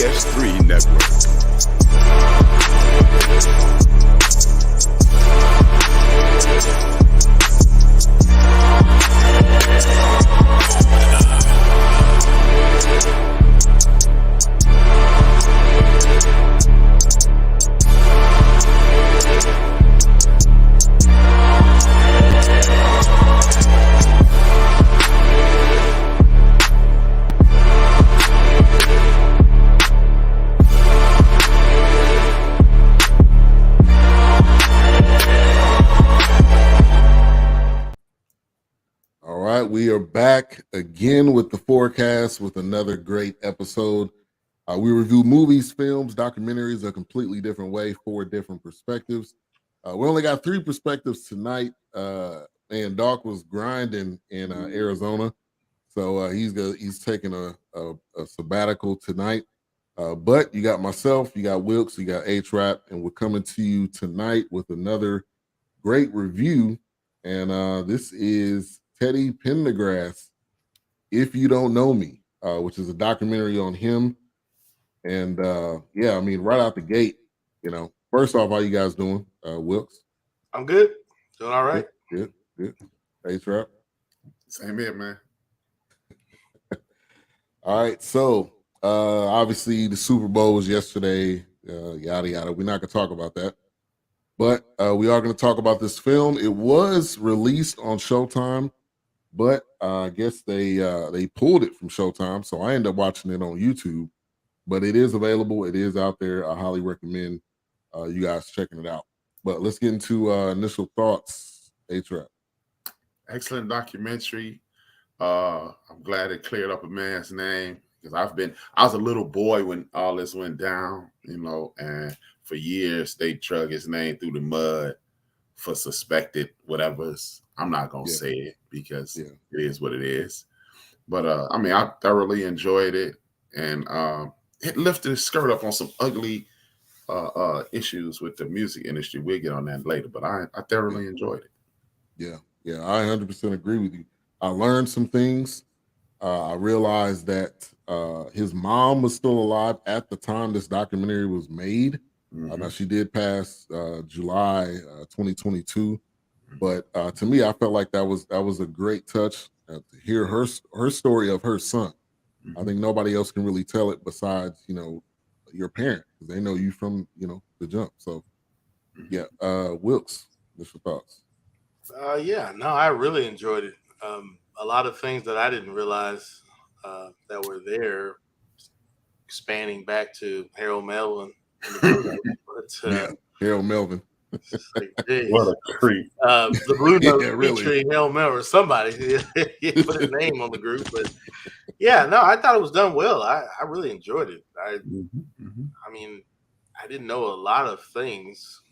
PS3 Network. We are back again with the Fourcast with another great episode. We review movies, films, documentaries a completely different way, 4 different perspectives. We only got 3 perspectives tonight. And Doc was grinding in Arizona, so he's taking a sabbatical tonight. But you got myself, you got Wilkes, you got H-Rap, and we're coming to you tonight with another great review. And this is Teddy Pendergrass, If You Don't Know Me, which is a documentary on him. And yeah, I mean, right out the gate, first off, how you guys doing? Wilkes? I'm good. Doing all right. Good. Hey, Trap. Same here, man. All right. So obviously the Super Bowl was yesterday, yada, yada. We're not going to talk about that. But we are going to talk about this film. It was released on Showtime, but I guess they pulled it from Showtime, so I ended up watching it on YouTube. But it is available. It is out there. I highly recommend you guys checking it out. But let's get into initial thoughts. A-Trap. Excellent documentary. I'm glad it cleared up a man's name because I was a little boy when all this went down, and for years they drug his name through the mud for suspected whatever's. I'm not gonna say it because it is what it is. But I mean, I thoroughly enjoyed it, and it lifted his skirt up on some ugly issues with the music industry. We'll get on that later, but I thoroughly enjoyed it. Yeah, I 100% agree with you. I learned some things. I realized that his mom was still alive at the time this documentary was made. Now she did pass July 2022. But to me, I felt like that was a great touch to hear her story of her son. I think nobody else can really tell it besides your parent, because they know you from the jump. So yeah, Wilkes, what's your thoughts? I really enjoyed it. A lot of things that I didn't realize that were there, spanning back to Harold Melvin. Harold Melvin. Like, what a creep. The Blue Note featuring Harold Melvin or somebody he put his name on the group. But I thought it was done well. I really enjoyed it. I mean, I didn't know a lot of things,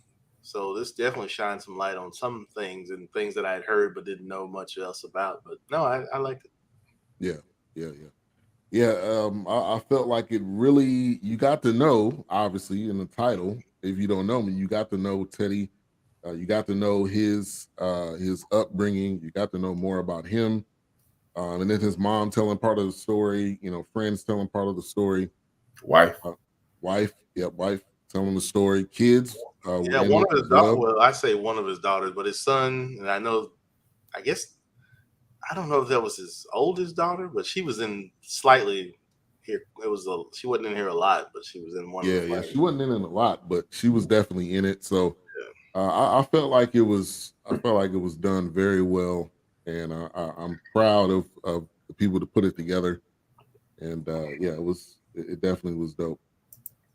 so this definitely shined some light on some things and things that I'd heard but didn't know much else about. But no, I liked it. I felt like it really, you got to know, obviously, in the title, If You Don't Know Me, you got to know Teddy. You got to know his upbringing. You got to know more about him. And then his mom telling part of the story, friends telling part of the story. Wife telling the story. Kids. One of his daughters, well, I say one of his daughters, but his son, and I don't know if that was his oldest daughter, but she was in slightly here. She wasn't in here a lot, but she was in one. Yeah, she wasn't in it a lot, but she was definitely in it. So I felt like it was. I felt like it was done very well, and I'm proud of the people to put it together. And it definitely was dope.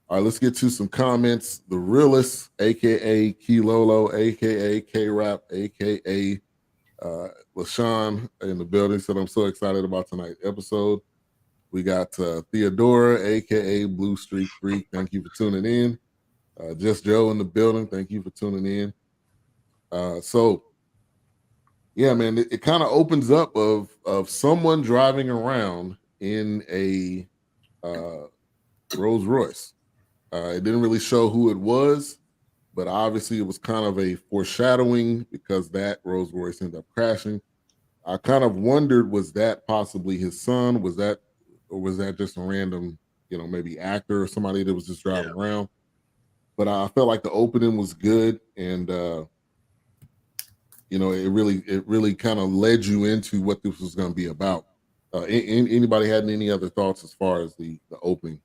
All right, let's get to some comments. The Realist, aka Kilolo, aka K-Rap, aka LaShawn in the building, said I'm so excited about tonight's episode. We got Theodora, aka Blue Street Freak. Thank you for tuning in. Just Joe in the building. Thank you for tuning in. So yeah, man, it kind of opens up of someone driving around in a Rolls Royce. It didn't really show who it was, but obviously it was kind of a foreshadowing because that Rolls Royce ended up crashing. I kind of wondered, was that possibly his son? Was that just a random, maybe actor or somebody that was just driving around. But I felt like the opening was good, and it really kind of led you into what this was going to be about. Anybody had any other thoughts as far as the opening?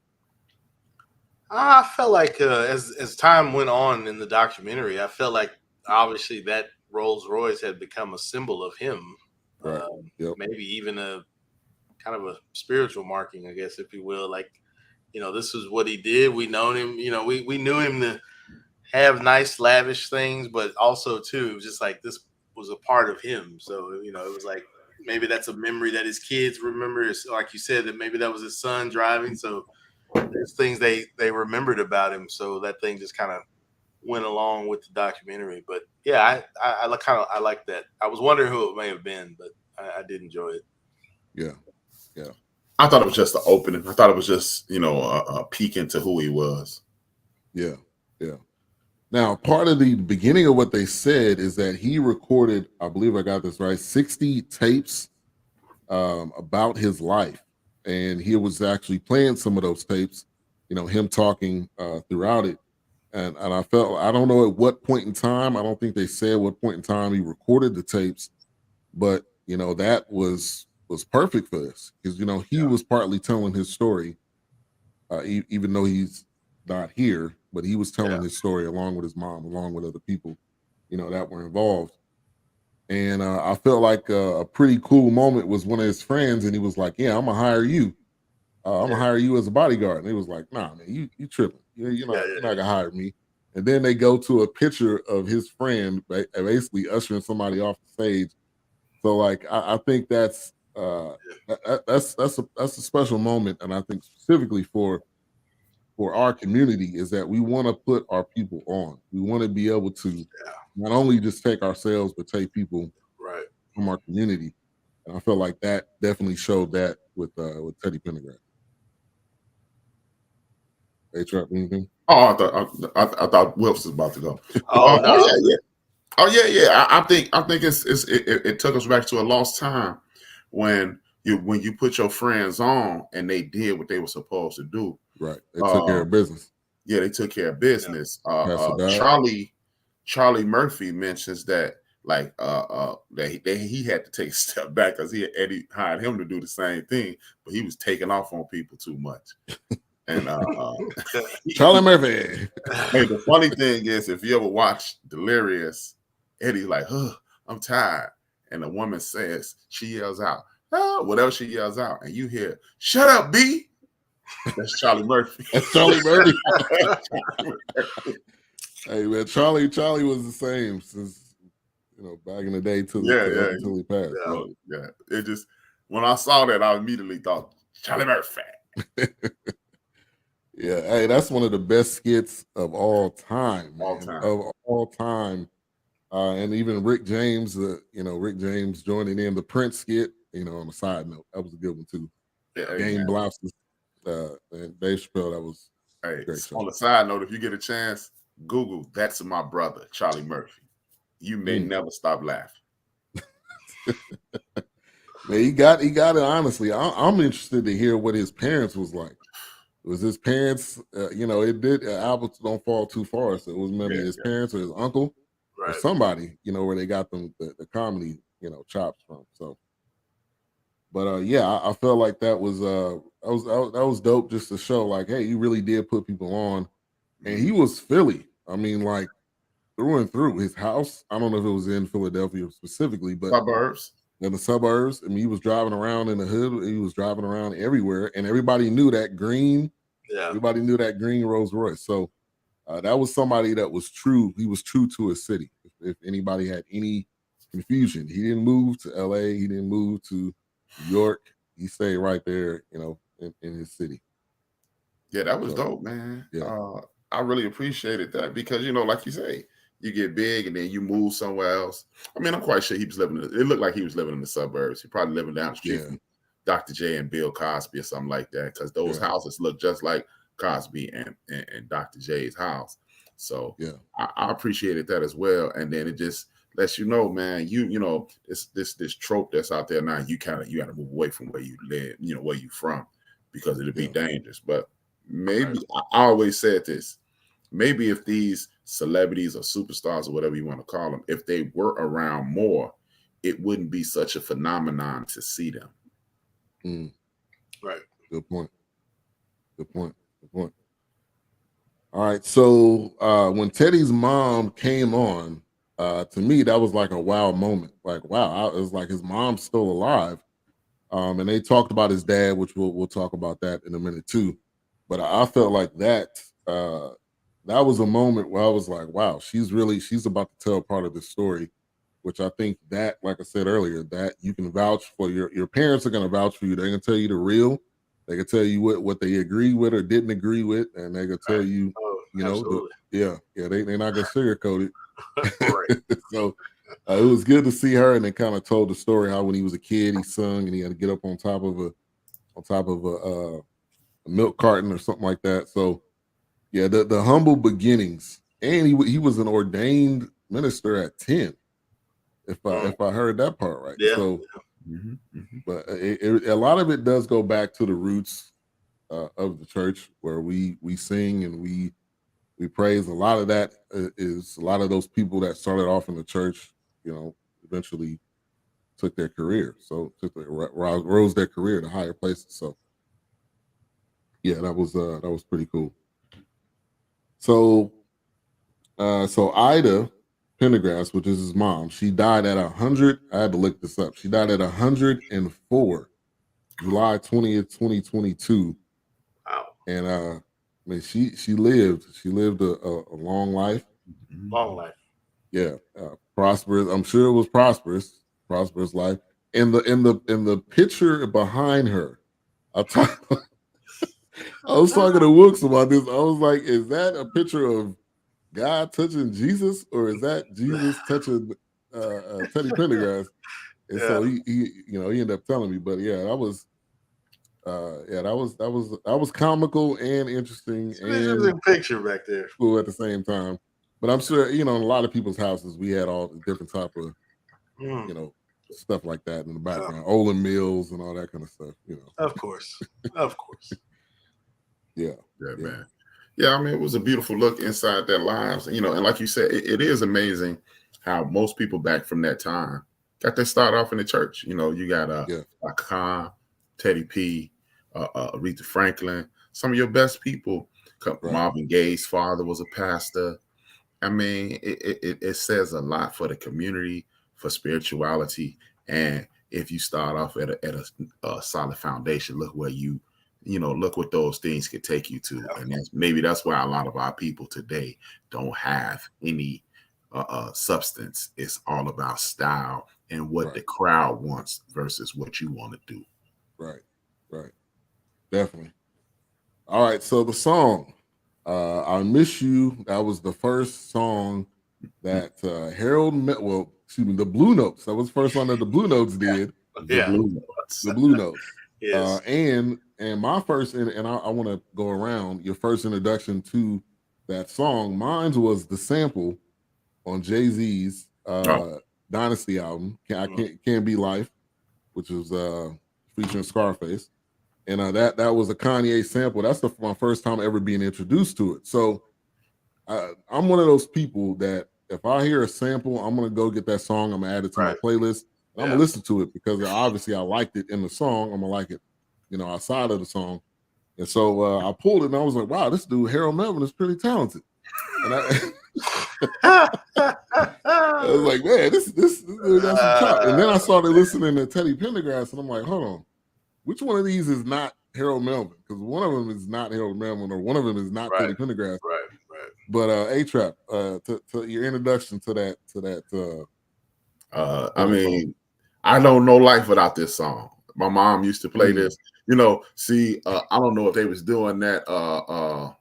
I felt like as time went on in the documentary, I felt like obviously that Rolls Royce had become a symbol of him. Right. Maybe even a kind of a spiritual marking, I guess, if you will. Like, this is what he did. We known him. We knew him to have nice, lavish things, but also too, it was just like this was a part of him. So it was like maybe that's a memory that his kids remember. It's like you said, that maybe that was his son driving. So there's things they remembered about him. So that thing just kind of went along with the documentary. But yeah, I like that. I was wondering who it may have been, but I did enjoy it. Yeah. I thought it was just the opening. I thought it was just a peek into who he was. Yeah. Now, part of the beginning of what they said is that he recorded, I believe I got this right, 60 tapes about his life. And he was actually playing some of those tapes, him talking throughout it. And I don't know at what point in time, I don't think they said what point in time he recorded the tapes, but, that was perfect for this because, he was partly telling his story, even though he's not here, but he was telling his story along with his mom, along with other people, that were involved. And I felt like a pretty cool moment was one of his friends, and he was like, "Yeah, I'm gonna hire you. I'm gonna hire you as a bodyguard." And he was like, "Nah, man, you tripping? You're not gonna hire me." And then they go to a picture of his friend, basically ushering somebody off the stage. So, like, I think that's a special moment, and I think specifically for our community is that we want to put our people on. We want to be able to not only just take ourselves, but take people from our community. And I feel like that definitely showed that with Teddy Pendergrass. Hey, Trap, anything? Oh, I thought Wilkes was about to go. Oh, no. Yeah. I think it took us back to a lost time when you put your friends on and they did what they were supposed to do. Right. They took care of business. Yeah, they took care of business. Yeah. Charlie Murphy mentions that he had to take a step back because Eddie hired him to do the same thing, but he was taking off on people too much. And Charlie Murphy. Hey, the funny thing is, if you ever watch Delirious, Eddie's like, I'm tired. And the woman says, she yells out, whatever she yells out, and you hear, "Shut up, B." That's Charlie Murphy. That's Charlie Murphy. Hey, man, Charlie was the same since back in the day until he passed. Yeah. It just, when I saw that, I immediately thought Charlie Murphy. Yeah, hey, that's one of the best skits of all time, man. Of all time. And even Rick James, Rick James joining in the Prince skit, on a side note, that was a good one too. Yeah, Game Blouses, and Dave Chappelle, that was great show. On a side note, if you get a chance, Google "That's My Brother, Charlie Murphy." You may never stop laughing. Man, he got it. Honestly, I'm interested to hear what his parents was like. Was his parents, it did, Albert Don't Fall Too Far, so it was maybe his parents or his uncle or somebody, where they got them the comedy, chops from. So, but I felt like that was dope just to show like, hey, you really did put people on, and he was Philly. I mean, like through and through. His house, I don't know if it was in Philadelphia specifically, but suburbs. In the suburbs. I mean, he was driving around in the hood. He was driving around everywhere, and everybody knew that green. Yeah, everybody knew that green Rolls Royce. So that was somebody that was true. He was true to his city. If anybody had any confusion, he didn't move to LA. He didn't move to New York. He stayed right there, in his city. Yeah, that was dope, man. Yeah. I really appreciated that because, like you say, you get big and then you move somewhere else. I mean, I'm quite sure he was living. It looked like he was living in the suburbs. He probably living down the street from Dr. J and Bill Cosby or something like that, because those houses look just like Cosby and Dr. J's house. So I appreciated that as well. And then it just lets you know, man, this trope that's out there now, you got to move away from where you live, where you from, because it'll be dangerous. But maybe I always said this. Maybe if these celebrities or superstars or whatever you want to call them, if they were around more, it wouldn't be such a phenomenon to see them. Right. Good point. Good point. Good point. All right. So when Teddy's mom came on, to me, that was like a wow moment. Like, wow, it was like his mom's still alive. And they talked about his dad, which we'll talk about that in a minute too. But I felt like that was a moment where I was like, wow, she's about to tell part of this story, which I think that, like I said earlier, that you can vouch for. Your parents are going to vouch for you. They're going to tell you the real. They can tell you what they agree with or didn't agree with, and they can tell you, they're not going to sugarcoat it. So it was good to see her, and they kind of told the story how when he was a kid he sung and he had to get up on top of a milk carton or something like that. So yeah, the humble beginnings, and he was an ordained minister at 10. If I heard that part right. Yeah. So, but a lot of it does go back to the roots of the church, where we sing and we praise. A lot of that is a lot of those people that started off in the church, eventually took their career. So rose their career to higher places. So yeah, that was pretty cool. So Ida Pendergrass, which is his mom, she died at 100. I had to look this up. She died at 104, July 20th, 2022. Wow. And I mean, she lived a long life. Long life. Yeah, prosperous. I'm sure it was prosperous life. In the picture behind her, I was talking to Wooks about this. I was like, is that a picture of God touching Jesus, or is that Jesus touching Teddy Pendergrass? And so he ended up telling me. But yeah, that was comical and interesting. It's an interesting picture back there. Cool at the same time. But I'm sure, in a lot of people's houses, we had all the different type of, stuff like that in the background. Olin Mills and all that kind of stuff, Of course. Of course. Yeah, man. Yeah, I mean, it was a beautiful look inside their lives, and like you said, it is amazing how most people back from that time got their start off in the church. You got Khan, Teddy P, Aretha Franklin, some of your best people. Marvin Gaye's father was a pastor. I mean, it says a lot for the community, for spirituality, and if you start off at a solid foundation, look where look what those things could take you to. And that's why a lot of our people today don't have any substance. It's all about style and what the crowd wants versus what you want to do. Right. Definitely. All right. So the song, I Miss You, that was the first song that the Blue Notes. That was the first one that the Blue Notes did. The Blue Notes. Yes. And my first, and I want to go around your first introduction to that song. Mine was the sample on Jay-Z's Dynasty album, Can't Be Life, which was featuring Scarface, and that was a Kanye sample. That's my first time ever being introduced to it. So I'm one of those people that if I hear a sample, I'm gonna go get that song. I'm gonna add it to my playlist. And I'm gonna listen to it because obviously I liked it in the song. I'm gonna like it, outside of the song. And so I pulled it and I was like, wow, this dude Harold Melvin is pretty talented. And I was like, man, this dude got some chop. And then I started listening to Teddy Pendergrass, and I'm like, hold on, which one of these is not Harold Melvin? Because one of them is not Harold Melvin, or one of them is not Teddy Pendergrass. Right. But A-Trap, to your introduction to that. I mean, I don't know life without this song. My mom used to play this. I don't know if they was doing that. I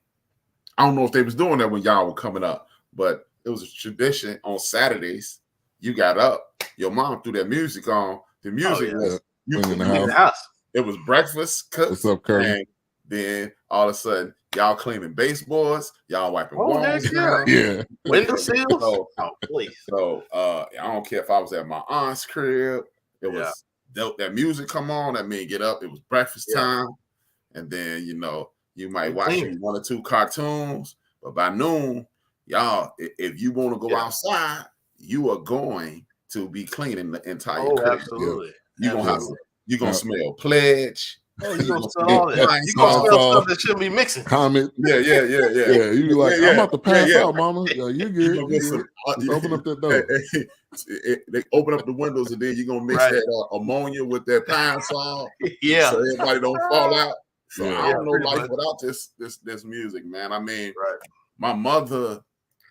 don't know if they was doing that when y'all were coming up, but it was a tradition on Saturdays. You got up, your mom threw that music on. The music was you in the house. It was breakfast cooked. What's up, Curry? And then all of a sudden, y'all cleaning baseboards, y'all wiping walls down. Yeah. Windowsills. Please. So I don't care if I was at my aunt's crib. It was that music come on. That made get up. It was breakfast time. And then, You might watch one or two cartoons, but by noon, y'all, if you want to go outside, you are going to be cleaning the entire crib. Absolutely. You're gonna smell pledge. Oh, you're gonna smell all that. You're gonna smell stuff that shouldn't be mixing. Comment. Yeah. You be like, I'm about to pass out, mama. Yeah, you good. Open up that door. They open up the windows and then you're gonna mix that ammonia with that pine sol. So everybody don't fall out. So I don't know life without this music, man. I mean, my mother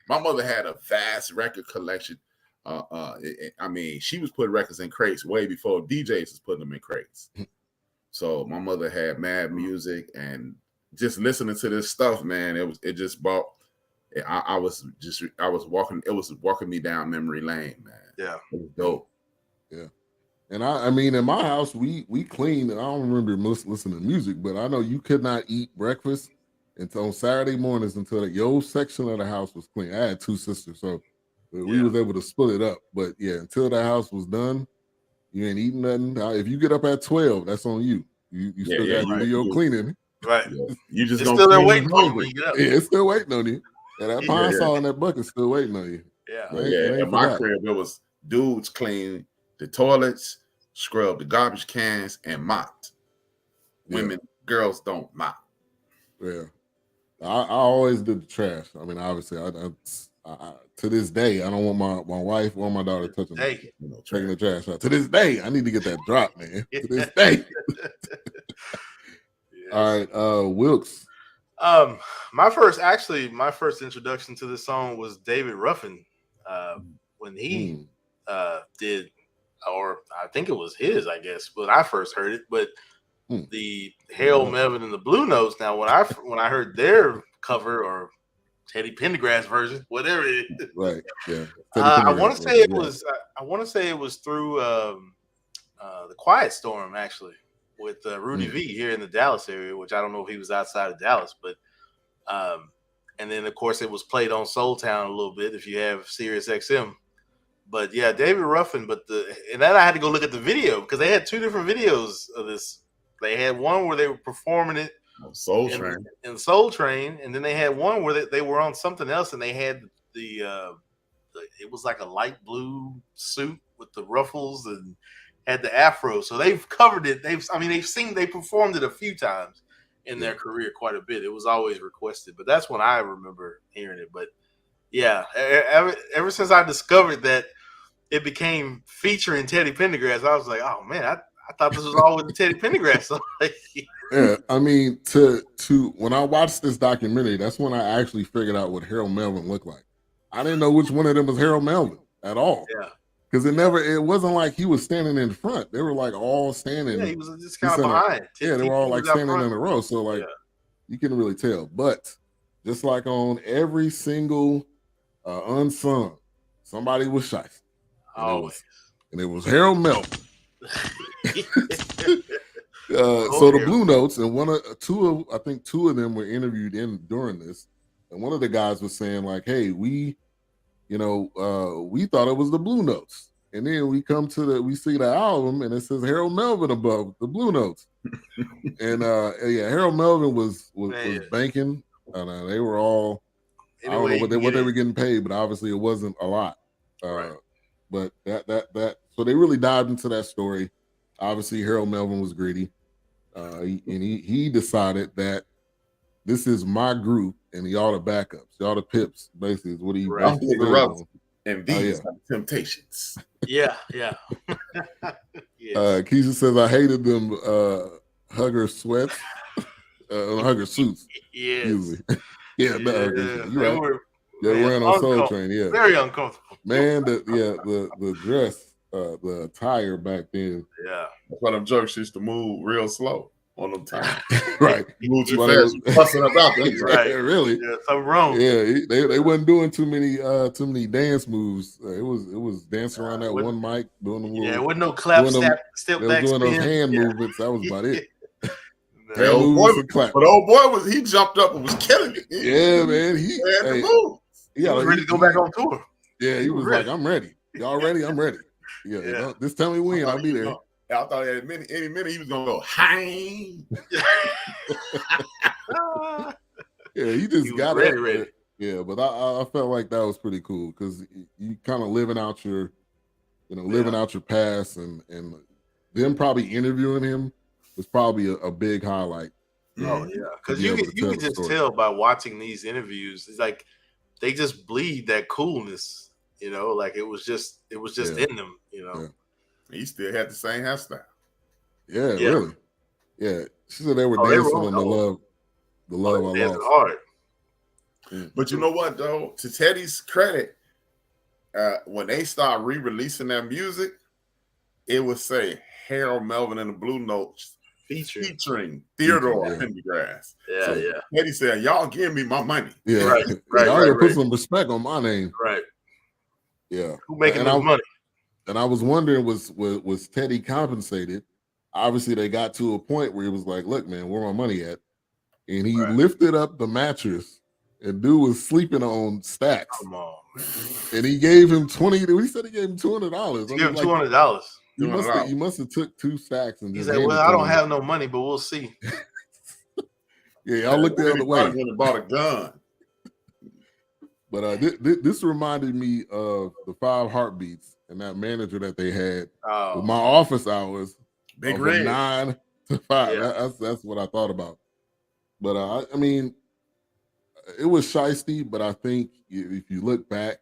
had a vast record collection. I mean, she was putting records in crates way before DJs was putting them in crates. So my mother had mad music, and just listening to this stuff, man, it just brought. I was walking. It was walking me down memory lane, man. Yeah, it was dope. Yeah, and I mean, in my house, we cleaned. And I don't remember listening to music, but I know you could not eat breakfast until on Saturday mornings until your section of the house was clean. I had two sisters, so we was able to split it up. But yeah, until the house was done, you ain't eating nothing. If you get up at 12, that's on you. You still got to do your cleaning. Right. You just it's still there waiting on you. Yeah, it's still waiting on you. And that pine sol in that bucket still waiting on you. Yeah. In my crib, it was dudes clean the toilets, scrub the garbage cans, and mopped. Women, girls don't mop. Yeah. I always did the trash. I mean, obviously, I to this day, I don't want my wife or my daughter touching taking the trash out. To this day, I need to get that drop, man. To this day. All right, Wilkes. My first introduction to this song was David Ruffin when he did, or I think it was his, I guess, when I first heard it. But the Harold Melvin and the Blue Notes. Now, when I heard their cover or Teddy Pendergrass version, whatever it is, right? Yeah, I want to say it was. I want to say it was through the Quiet Storm, actually, with Rudy V here in the Dallas area, which I don't know if he was outside of Dallas, but and then of course it was played on Soul Town a little bit if you have Sirius XM. But yeah, David Ruffin. And then I had to go look at the video because they had two different videos of this. They had one where they were performing it in Soul Train, and then they had one where they were on something else, and they had it was like a light blue suit with the ruffles and had the afro. So they've covered it. They performed it a few times in their career, quite a bit. It was always requested, but that's when I remember hearing it. But yeah, ever since I discovered that it became featuring Teddy Pendergrass, I was like, oh man, I thought this was always the Teddy Pendergrass song. Yeah, I mean, to when I watched this documentary, that's when I actually figured out what Harold Melvin looked like. I didn't know which one of them was Harold Melvin at all. Yeah. Because it wasn't like he was standing in front. They were like all standing. Yeah, he was just kind of behind. Yeah, they were all like standing in a row. So like you couldn't really tell. But just like on every single unsung, somebody was shy. Always. And it was Harold Melvin. So the Blue Notes, and I think two of them were interviewed during this, and one of the guys was saying like, "Hey, we thought it was the Blue Notes, and then we see the album, and it says Harold Melvin above the Blue Notes." And Harold Melvin was banking, and they were all I don't know what they were getting paid, but obviously it wasn't a lot. Right. But that so they really dived into that story. Obviously, Harold Melvin was greedy, and he decided that this is my group, and y'all the backups, y'all the pips. Basically, is what he. I'm the rebels, and these are the Temptations. Yeah. Keisha says I hated them hugger sweats, hugger suits. Yes. You're right. They were on Soul Train. Yeah, very uncomfortable. Man, the dress, the attire back then. Yeah, that's why them jerks used to move real slow on them time. Right, move too fast, fussing about them. Right, really. Yeah, something wrong. Yeah, they wasn't doing too many dance moves. It was dancing around that one mic, doing the little. Yeah, it wasn't no clap, step back, doing those hand movements. That was about it. But old boy he jumped up and was killing it. Yeah, man. He had to move. He was ready to go back on tour. Yeah, he was like, I'm ready. Y'all ready? I'm ready. Yeah. Just tell me when. I'll be there. I thought any minute he was gonna go, "Hi." Yeah, he just got ready. Yeah, but I felt like that was pretty cool because you kind of living out your past, and them probably interviewing him was probably a big highlight. Oh yeah, because you can just tell by watching these interviews. It's like they just bleed that coolness, like it was just in them, Yeah. He still had the same hairstyle. Yeah, really. Yeah, she said they were dancing on the love I lost. Hard. But you know what though? To Teddy's credit, when they start re-releasing that music, it would say Harold Melvin and the Blue Notes featuring Theodore Pendergrass. Yeah. Teddy said, "Y'all give me my money." Yeah, right. Y'all gotta put some respect on my name. Right. Yeah. Who making this money? And I was wondering, was Teddy compensated? Obviously, they got to a point where he was like, "Look, man, where my money at?" And he lifted up the mattress, and dude was sleeping on stacks. Come on, man. And he gave him $20. He said he gave him $200. Give him $200. You must have took 2 stacks and he's like, "Well, I don't have no money, but we'll see." Yeah, y'all look the other way. He bought a gun. But this reminded me of the 5 Heartbeats and that manager that they had with my office hours. Big from 9 to 5. Yeah. That's what I thought about. But I mean, it was shiesty, but I think if you look back,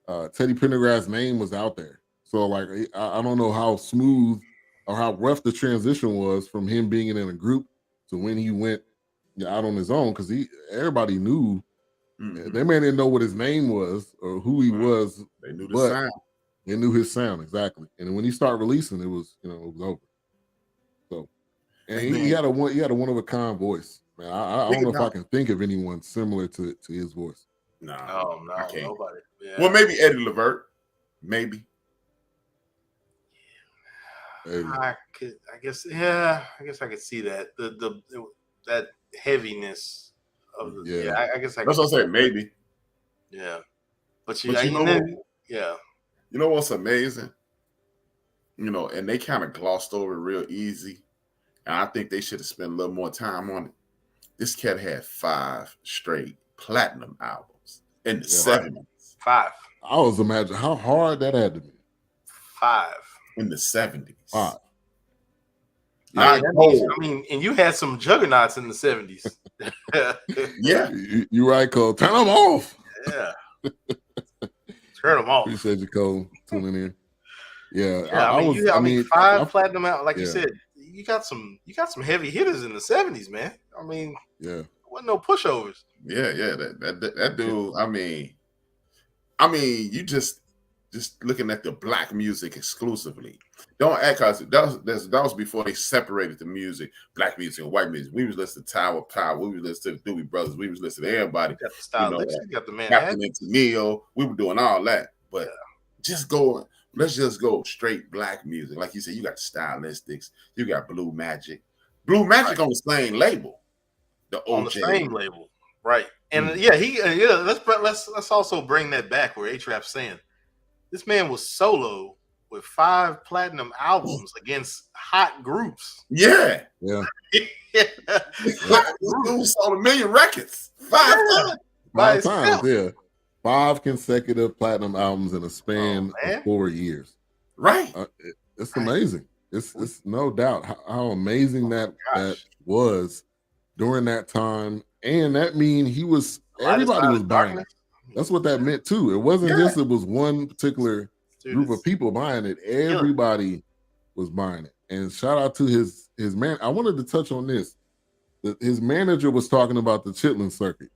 Teddy Pendergrass' name was out there. So like, I don't know how smooth or how rough the transition was from him being in a group to when he went out on his own, because everybody knew. They may didn't know what his name was or who he was. They knew the sound. They knew his sound exactly. And when he started releasing, it was it was over. So, and he had a one of a kind voice. Man, I don't know if I can think of anyone similar to his voice. No, I can't. Nobody. Yeah. Well, maybe Eddie Levert, maybe. I guess I could see that that heaviness of I guess that's what I said, maybe. Yeah, but you know what's amazing? And they kind of glossed over it real easy, and I think they should have spent a little more time on it. This cat had 5 straight platinum albums in the 70s. 5. I was imagining how hard that had to be. 5 in the 70s. 5. I mean, and you had some juggernauts in the 70s. Yeah, you're right, Cole. Turn them off. Yeah, turn them off. Appreciate you, Cole, tuning in. Yeah, I mean, 5 platinum out. Like you said, you got some heavy hitters in the 70s, man. I mean, there wasn't no pushovers. Yeah, that dude. I mean, you just looking at the black music exclusively. Don't act because that was before they separated the music, black music and white music. We was listening to Tower Power. We was listening to the Doobie Brothers. We was listening to everybody. You got the stylistics. You got the man. Captain and Neo. We were doing all that. But let's just go straight black music. Like you said, you got the Stylistics. You got Blue Magic. Blue Magic on the same label. The OJ. On the same label. Right. And let's also bring that back where A-Trap's saying this man was solo with 5 platinum albums against hot groups. Yeah. Yeah. This dude sold 1 million records. 5 times, yeah. 5 consecutive platinum albums in a span of 4 years. Right. It's amazing. It's no doubt how amazing that was during that time. And that means everybody was buying it. That's what that meant too. It wasn't just it was one particular group of people buying it. Everybody was buying it. And shout out to his man. I wanted to touch on this. His manager was talking about the Chitlin circuit.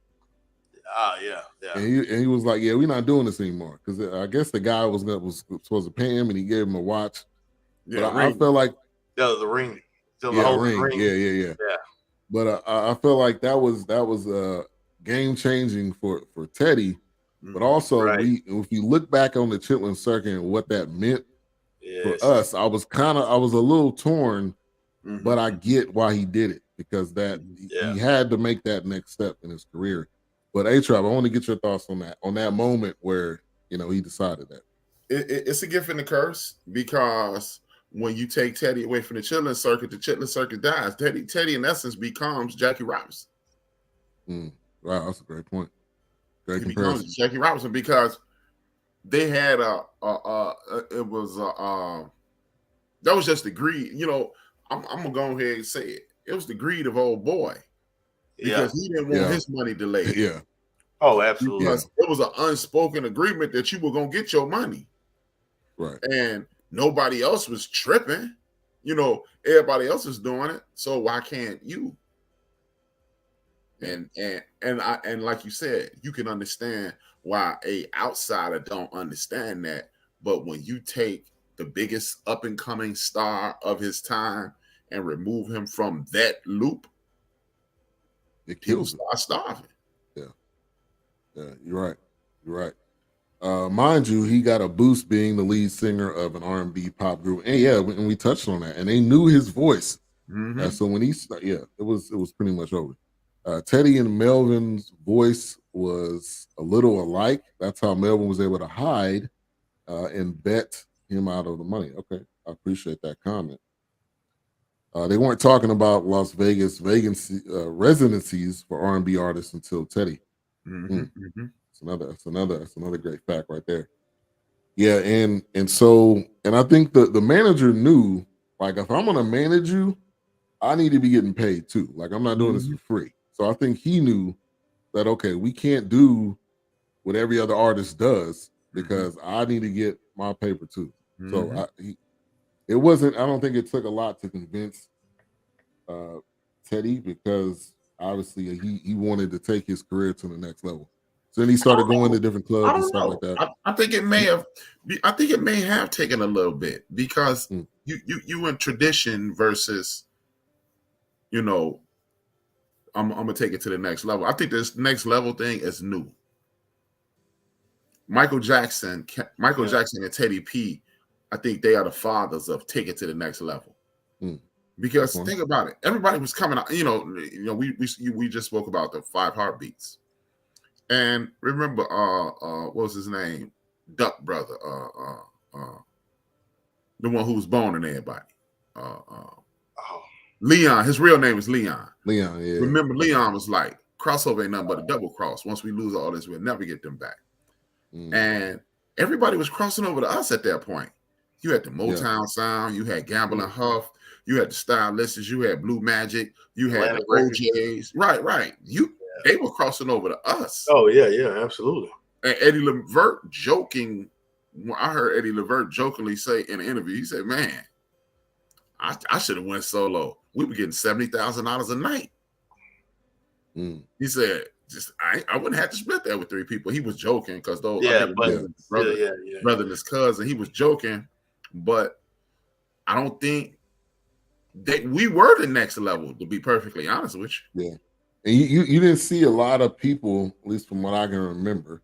Yeah. And he was like, "Yeah, we're not doing this anymore." Because I guess the guy was supposed to pay him, and he gave him a watch. Yeah, but I felt like the ring. The ring. Yeah. But I felt like that was game changing for Teddy. But also, if you look back on the Chitlin circuit and what that meant for us, I was a little torn, but I get why he did it because he had to make that next step in his career. But A-Trap, I want to get your thoughts on that moment where he decided that. It's a gift and a curse because when you take Teddy away from the chitlin circuit, the chitlin circuit dies. Teddy in essence becomes Jackie Robinson. Wow, that's a great point. Great He comparison. becomes Jackie Robinson because they had that was just the greed. You know, I'm gonna go ahead and say it. It was the greed of old boy because he didn't want his money delayed. Yeah. Oh, absolutely. Because it was an unspoken agreement that you were gonna get your money. Right. And nobody else was tripping. You know, everybody else is doing it. So why can't you? And like you said, you can understand why a outsider don't understand that. But when you take the biggest up and coming star of his time and remove him from that loop, it kills start starving. Yeah, you're right. You're right. Mind you, he got a boost being the lead singer of an R&B pop group, and and we touched on that, and they knew his voice. So when it was pretty much over. Teddy and Melvin's voice was a little alike. That's how Melvin was able to hide and bet him out of the money. Okay, I appreciate that comment. They weren't talking about Las Vegas residencies for R&B artists until Teddy. That's another great fact right there. Yeah, and I think the manager knew, like, if I'm gonna manage you, I need to be getting paid too. Like, I'm not doing this for free. So I think he knew that, okay, we can't do what every other artist does because I need to get my paper too. So I don't think it took a lot to convince Teddy, because obviously he wanted to take his career to the next level. So then he started going to different clubs and stuff like that. I think it may have taken a little bit because you in tradition versus, you know, I'm gonna take it to the next level. I think this next level thing is new. Michael Jackson and Teddy P, I think they are the fathers of take it to the next level. Because think about it, everybody was coming out. You know, we just spoke about the 5 heartbeats, and remember, what was his name? Duck brother, the one who was boning everybody. Leon, his real name is Leon. Leon, yeah. Remember, Leon was like, crossover ain't nothing but a double cross. Once we lose all this, we'll never get them back. And everybody was crossing over to us at that point. You had the Motown sound, you had Gamble and Huff, you had the Stylists, you had Blue Magic, you had the OJs. Right. They were crossing over to us. Oh, yeah, absolutely. And Eddie Levert joking, I heard Eddie Levert jokingly say in an interview, he said, man, I should have went solo. We were getting $70,000 a night. He said, I wouldn't have to split that with 3 people. He was joking because brother and his cousin, he was joking, but I don't think that we were the next level, to be perfectly honest with you. Yeah. And you didn't see a lot of people, at least from what I can remember,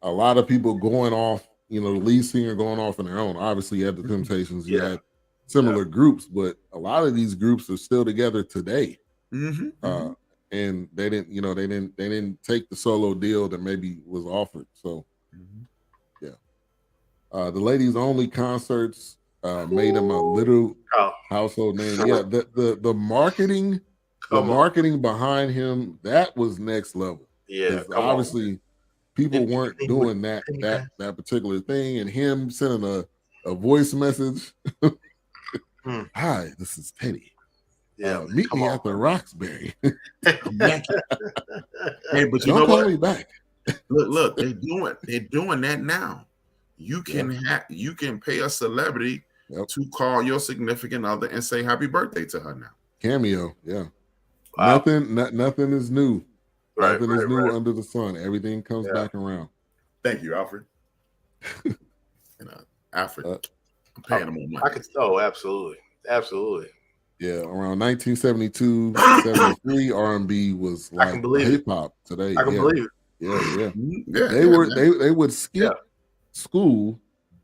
a lot of people going off, you know, the lead singer going off on their own. Obviously, you had the Temptations, you had similar groups, but a lot of these groups are still together today. And they didn't take the solo deal that maybe was offered. So the Ladies Only concerts made them a little household name. Yeah, the marketing, marketing behind him, that was next level. Yeah, obviously people weren't doing that particular thing, and him sending a voice message. Hi, this is Teddy. Meet me at the Roxbury. Hey, but you don't call me back. Look, they're doing that now. You can pay a celebrity to call your significant other and say happy birthday to her now. Cameo, Wow. Nothing is new. Nothing is new under the sun. Everything comes back around. Thank you, Alfred. Alfred, I'm paying him more money. Absolutely. Yeah, around 1972, 73, R&B was like hip hop today. I can believe it. Yeah. They would skip school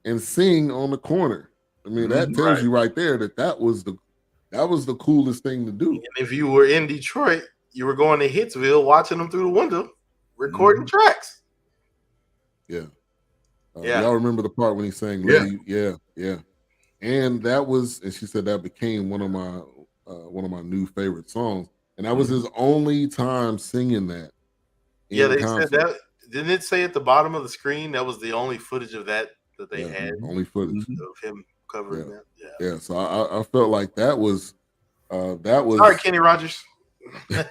and sing on the corner. I mean, that tells you right there that was the coolest thing to do. And if you were in Detroit, you were going to Hitsville, watching them through the window, recording tracks. Yeah. Y'all remember the part when he sang? Yeah. and she said that became one of my new favorite songs, and that was his only time singing that. Yeah, they said that. Didn't it say at the bottom of the screen that was the only footage of that they had? Only footage of him covering that. Yeah. So I felt like that was Sorry, Kenny Rogers. that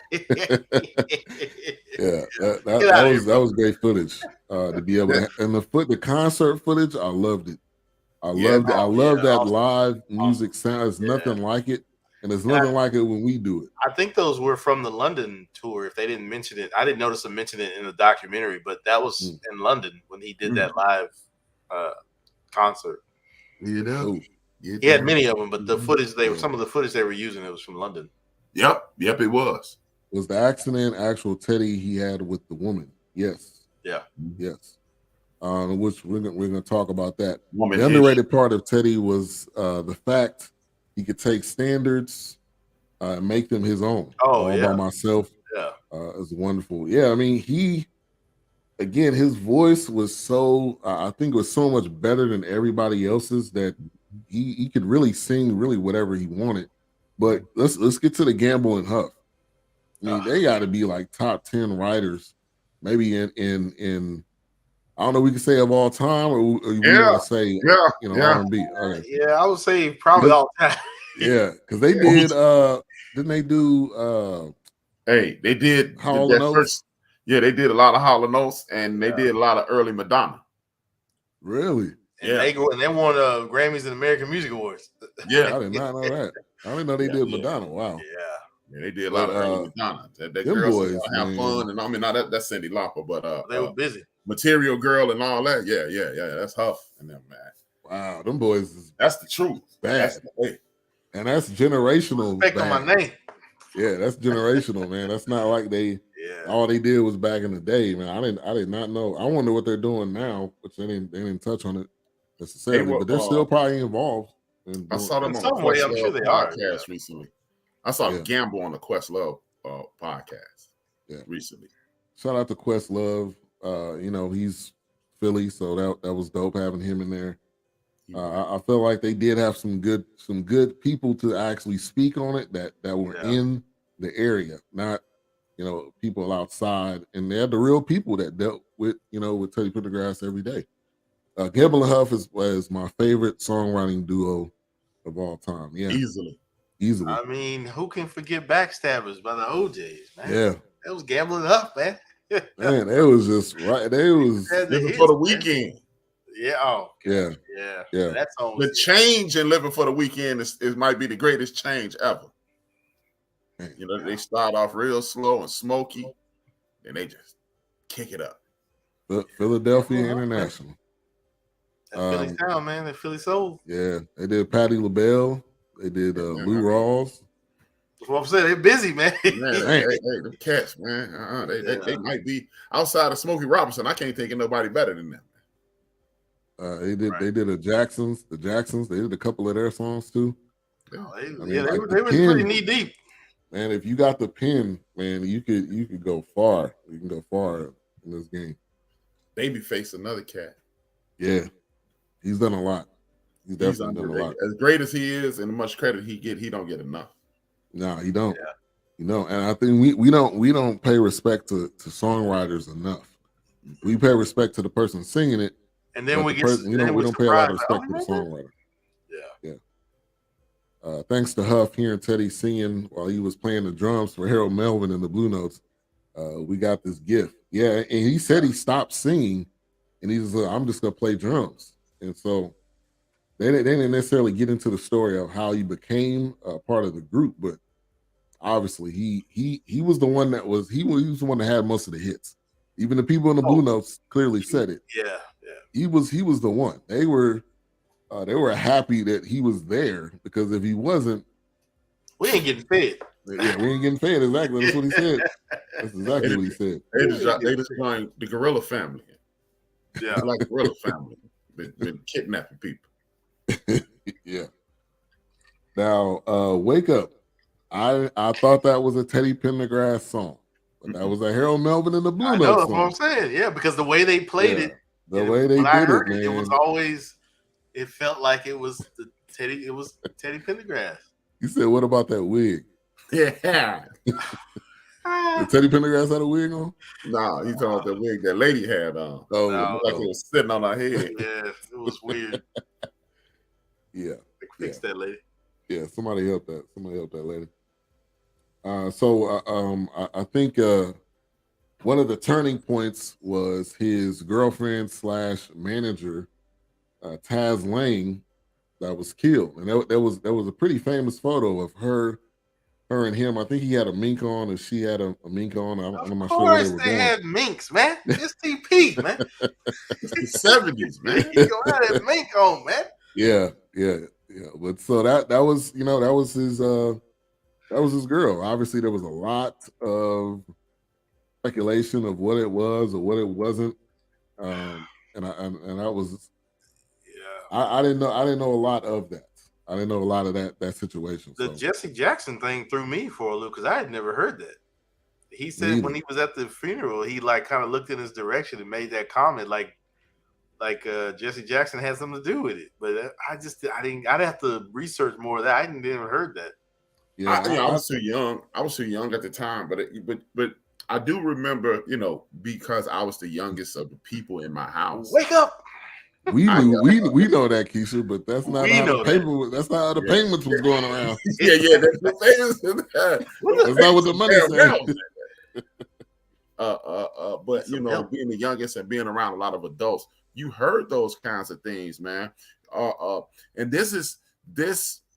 was great footage to be able to, and the concert footage, I loved it. I loved that live music sound. There's nothing like it, and there's nothing like it when we do it. I think those were from the London tour. If they didn't mention it, I didn't notice them mention it in the documentary, but that was in London when he did that live concert. You know, he had many of them, but the footage some of the footage they were using, it was from London. Yep, it was. Was the accident actual Teddy he had with the woman? Yes. Yeah. Yes. Which we're gonna talk about that. The underrated part of Teddy was the fact he could take standards and make them his own. By myself. Yeah. It's wonderful. Yeah, I mean, his voice was so I think it was so much better than everybody else's that he could really sing really whatever he wanted. But let's get to the Gamble and Huff. I mean, they got to be like top 10 writers, maybe in I don't know. We can say of all time, or we want to say R&B. Okay. Yeah, I would say probably all time. Yeah, because they did. Didn't they do? They did Hall & Oates. Yeah, they did a lot of Hall & Oates, and they did a lot of early Madonna. Really? And they won Grammys and American Music Awards. Yeah, I did not know that. I didn't know they did Madonna. Wow. Yeah, they did a lot of early Madonna. That girl boys have fun, and I mean, that's Cyndi Lauper, but they were busy. Material Girl and all that. Yeah. That's Huff and them, man. Wow, them boys. That's the truth. Bad. And that's generational. Respect on my name. Yeah, that's generational, man. That's not like all they did was back in the day, man. I did not know. I wonder what they're doing now, which they didn't touch on it necessarily, but they're still probably involved. I saw them on the Questlove podcast recently. I saw Gamble on the Questlove podcast recently. Shout out to Questlove. He's Philly, so that was dope having him in there. I feel like they did have some good people to actually speak on it that were in the area, not people outside, and they had the real people that dealt with Teddy Pendergrass every day. Gamble and Huff was my favorite songwriting duo of all time. Yeah, easily. I mean, who can forget Backstabbers by the OJs, man? Yeah, that was Gamble and Huff, man. Man, it was just right. They was Living for the Weekend. Yeah. Oh. Yeah. That song. The change in Living for the Weekend is might be the greatest change ever. Man. They start off real slow and smoky, and they just kick it up. Philadelphia International. Philly town, man. That Philly soul. Yeah, they did Patti LaBelle. They did Lou Rawls. That's what I'm saying. They're busy, man. Hey, them cats, man. They might be outside of Smokey Robinson. I can't think of nobody better than them. They did the Jacksons. They did a couple of their songs too. They were pretty knee deep. Man, if you got the pen, man, you could go far. You can go far in this game. Babyface, another cat. Yeah, he's done a lot. He's definitely done a lot. As great as he is, and much credit he don't get enough. No, he don't. Yeah. And I think we don't pay respect to songwriters enough. We pay respect to the person singing it, and then we don't pay a lot of respect to the songwriter. Yeah. Thanks to Huff hearing Teddy singing while he was playing the drums for Harold Melvin and the Blue Notes, we got this gift. Yeah, and he said he stopped singing, and he was I'm just gonna play drums. And so they didn't necessarily get into the story of how he became a part of the group, but obviously he was the one that was the one that had most of the hits. Even the people in the Blue Notes clearly said it. Yeah. He was the one. They were happy that he was there, because if he wasn't, we ain't getting fed. Yeah, we ain't getting fed. Exactly. That's what he said. That's exactly what he said. They just joined the Gorilla Family. Yeah, like the Gorilla Family. Been kidnapping people. Yeah. Now, Wake Up. I thought that was a Teddy Pendergrass song, but that was a Harold Melvin and the Blue Notes song. That's what I'm saying. Yeah, because the way they played it, the way they did it, man. It was always. It felt like it was the Teddy. It was Teddy Pendergrass. You said, what about that wig? Yeah. Did Teddy Pendergrass had a wig on? Nah, he talking about the wig that lady had on. Oh, No. It looked like it was sitting on her head. Yeah, it was weird. Yeah. Fix that lady. Yeah, somebody help that. Somebody help that lady. I think one of the turning points was his girlfriend / manager, Taz Lang, that was killed, and there was a pretty famous photo of her and him. I think he had a mink on, and she had a mink on. I'm not sure where they were going. Had minks, man. It's TP, man. It's the 70s, man. You gonna have that mink on, man. Yeah. But so that was his girl. Obviously, there was a lot of speculation of what it was or what it wasn't, and I was, I didn't know a lot of that. I didn't know a lot of that situation. The Jesse Jackson thing threw me for a loop because I had never heard that. He said when he was at the funeral, he like kind of looked in his direction and made that comment like Jesse Jackson had something to do with it. But I'd have to research more of that. I didn't even heard that. Yeah, I was too young. I was too young at the time, but I do remember, because I was the youngest of the people in my house. Wake up! We know that, Keisha, but that's not how the payments was going around. Yeah, that's the payments. That's not what the money said. But being the youngest and being around a lot of adults, you heard those kinds of things, man. And this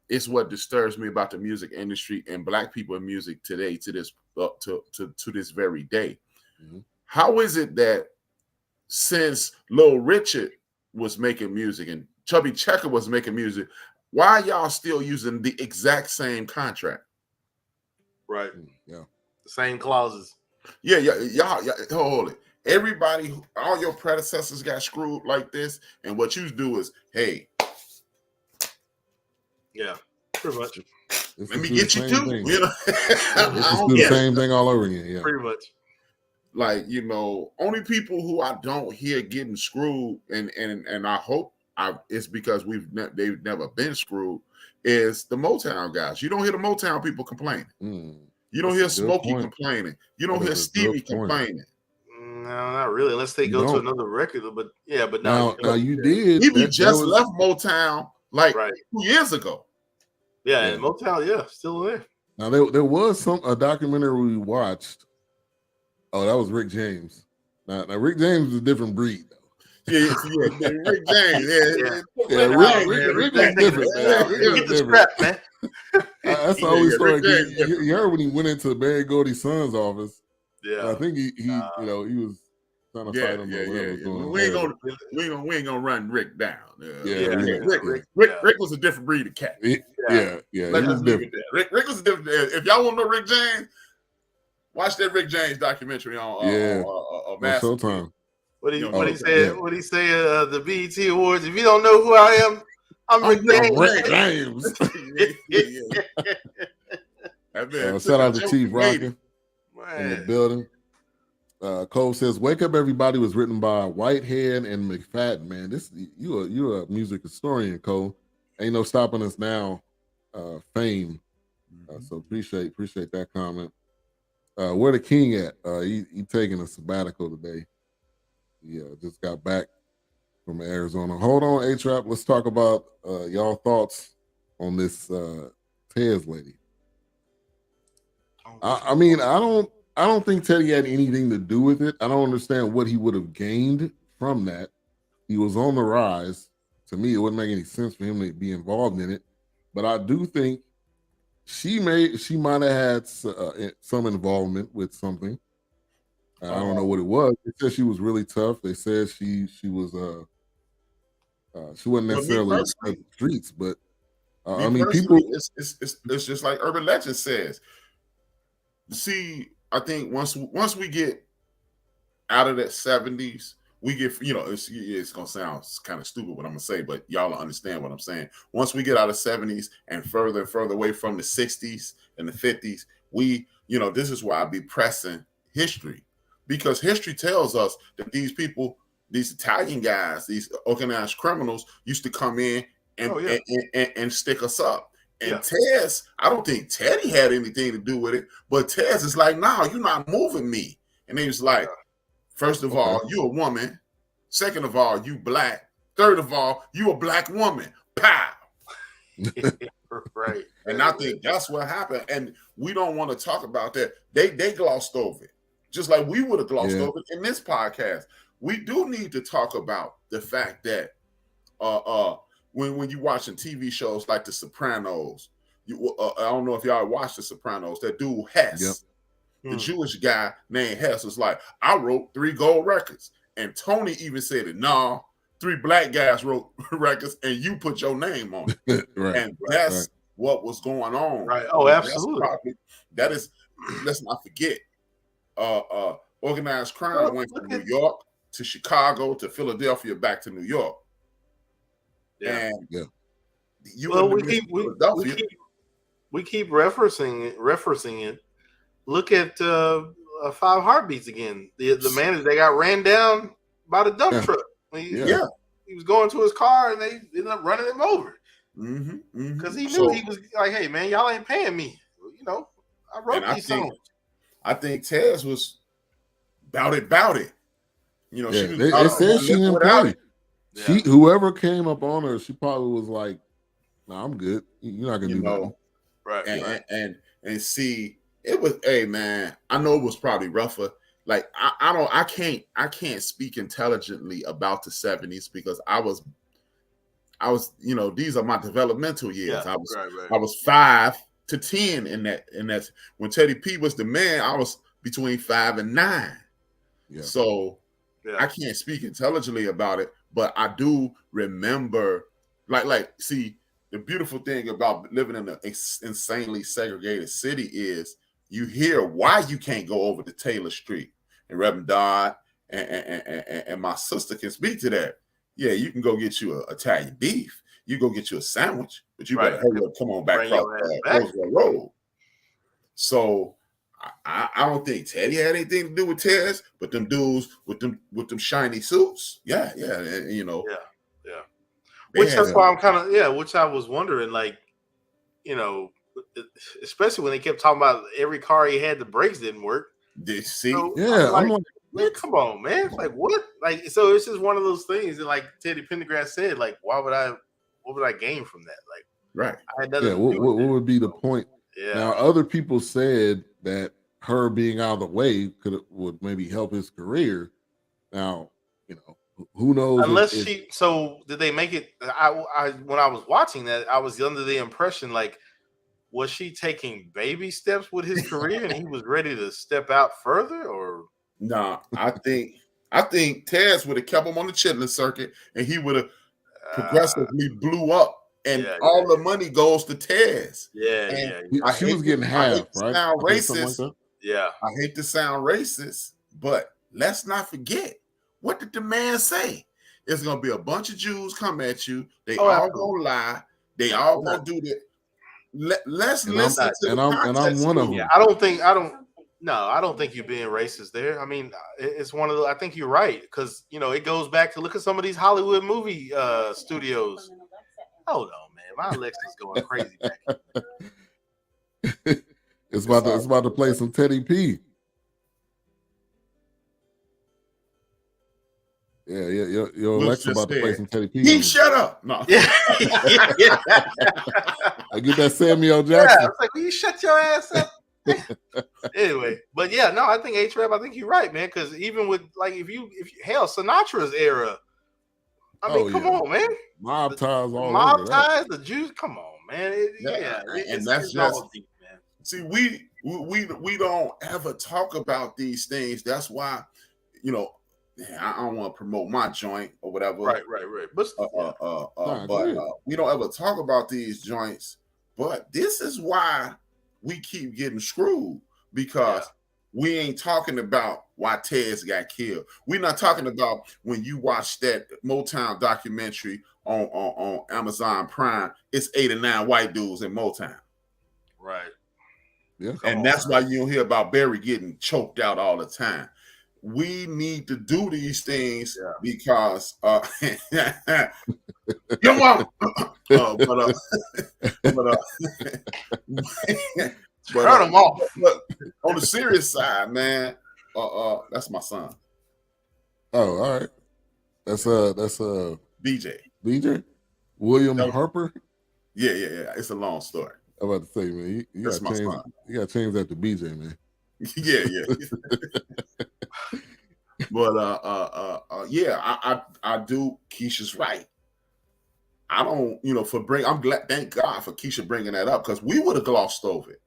is what disturbs me about the music industry and Black people in music today, to this very day. Mm-hmm. How is it that since Lil Richard was making music and Chubby Checker was making music, why are y'all still using the exact same contract? Right. Yeah. The same clauses. Yeah. Y'all hold it. Everybody, all your predecessors got screwed like this, and what you do is, hey. Yeah, pretty much. Let me get you too. The same thing all over again. Yeah, pretty much. Like, only people who I don't hear getting screwed, and I hope it's because they've never been screwed, is the Motown guys. You don't hear the Motown people complaining. You don't hear Smokey complaining. You don't hear Stevie complaining. No, not really, unless they go to another record. But now you did. Stevie just left Motown like 2 years ago. Yeah, and Motown, still there. Now there was a documentary we watched. Oh, that was Rick James. Now Rick James is a different breed, though. Yeah, Rick James. Rick is different, man. Get the scrap, man. That's how we started. You heard when he went into Barry Gordy's son's office. Yeah, I think he was trying to fight him. We ain't gonna run Rick down. Rick was a different breed of cat. Yeah. He was different. Rick was a different. If y'all want to know Rick James, watch that Rick James documentary on Showtime. What he said? What he say? The BET Awards. If you don't know who I am, I'm Rick James. Shout out to Chief Rocker in the building. Cole says, "Wake Up Everybody" was written by Whitehead and McFadden. Man, you're a music historian, Cole. Ain't no stopping us now. Fame. So appreciate that comment. Where the king at? He taking a sabbatical today. Yeah, just got back from Arizona. Hold on, A-Trap. Let's talk about y'all thoughts on this Tez lady. I mean, I don't think Teddy had anything to do with it. I don't understand what he would have gained from that. He was on the rise. To me, it wouldn't make any sense for him to be involved in it. But I do think she might have had some involvement with something. I don't know what it was. They said she was really tough. They said she wasn't necessarily in the streets, but I mean, people. It's just like Urban Legend says. See, I think once we get out of that 70s, we get, it's gonna sound kind of stupid what I'm gonna say, but y'all will understand what I'm saying. Once we get out of 70s and further away from the 60s and the 50s, this is why I be pressing history, because history tells us that these people, these Italian guys, these organized criminals used to come in and stick us up. And Tez, I don't think Teddy had anything to do with it, but Tez is like, no, you're not moving me. And he was like, first of all, you a woman. Second of all, you black. Third of all, you a black woman. Pow. Right. And I think that's what happened. And we don't want to talk about that. They glossed over it, just like we would have glossed over it in this podcast. We do need to talk about the fact that when you're watching TV shows like The Sopranos, I don't know if y'all watch The Sopranos. That dude Hess, the Jewish guy named Hess, was like, I wrote 3 gold records, and Tony even said it. No, 3 black guys wrote records, and you put your name on it. And that's what was going on. Right. Oh, absolutely. That is. Let's not forget. Organized crime went from New York to Chicago to Philadelphia back to New York. And we keep referencing it. Look at 5 Heartbeats again. The man they got ran down by the dump truck. He was going to his car and they ended up running him over because he knew he was like, "Hey man, y'all ain't paying me." You know, I wrote these songs. I think Tez was about it. You know, they said she didn't play. She, whoever came up on her, she probably was like, "Nah, I'm good. You're not gonna do nothing." Right. And see, it was, hey man, I know it was probably rougher. Like I can't speak intelligently about the 70s because I was, you know, these are my developmental years. I was 5 to 10 in that when Teddy P was the man, I was between 5 and 9. So I can't speak intelligently about it, but I do remember see, the beautiful thing about living in an insanely segregated city is you hear why you can't go over to Taylor Street. And Reverend Dodd and my sister can speak to that. Yeah, you can go get you an Italian beef. You go get you a sandwich, but you better hurry up, come on back across Roosevelt Road. So I don't think Teddy had anything to do with Tez, but them dudes with them shiny suits, you know, Which that's why I'm kind of which I was wondering, like, you know, especially when they kept talking about every car he had, the brakes didn't work. See, I'm like, come on, man. Like, what? Like, so it's just one of those things. And like Teddy Pendergrass said, like, what would I gain from that? Like, I had nothing. What would be the point? Now, other people said that her being out of the way would maybe help his career. Now, you know, who knows? Unless so did they make it? I when I was watching that, I was under the impression, like, was she taking baby steps with his career and he was ready to step out further, or? Nah, I think Tez would have kept him on the chitlin circuit and he would have progressively blew up. And all the money goes to Tez. She was getting half, right? Sound racist. Like I hate to sound racist, but let's not forget, what did the man say? It's gonna be a bunch of Jews come at you. They all gonna lie. They all gonna do that. Let's listen to and I'm one of them. I don't think you're being racist there. I mean, it's one of the. I think you're right, because you know it goes back to look at some of these Hollywood movie studios. Hold on, man, my Alexa's going crazy back here. It's about to play some Teddy P. Yeah, your Alexa about to play some Teddy P. He shut up. No. Yeah. I get that Samuel Jackson. I was like, will you shut your ass up? Anyway, but I think H-Rap, I think you're right, man, because even with, like, if you hell, Sinatra's era, I mean, come on, man. Mob ties, the Jews, come on, man. And that's just deep, man. See, we don't ever talk about these things. That's why, you know, I don't want to promote my joint or whatever. Right. But we don't ever talk about these joints. But this is why we keep getting screwed, because we ain't talking about why Tez got killed. We're not talking about when you watch that Motown documentary on Amazon Prime, it's 8 or 9 white dudes in Motown. Right. Yeah. And that's why you don't hear about Barry getting choked out all the time. We need to do these things because Your mom. But Turn them off. But on the serious side, man, that's my son. Oh, all right. That's BJ. BJ? William Harper? Yeah. It's a long story. I'm about to say, man, you got to change that to BJ, man. Yeah. But I do. Keisha's right. I don't, I'm glad. Thank God for Keisha bringing that up, because we would have glossed over it,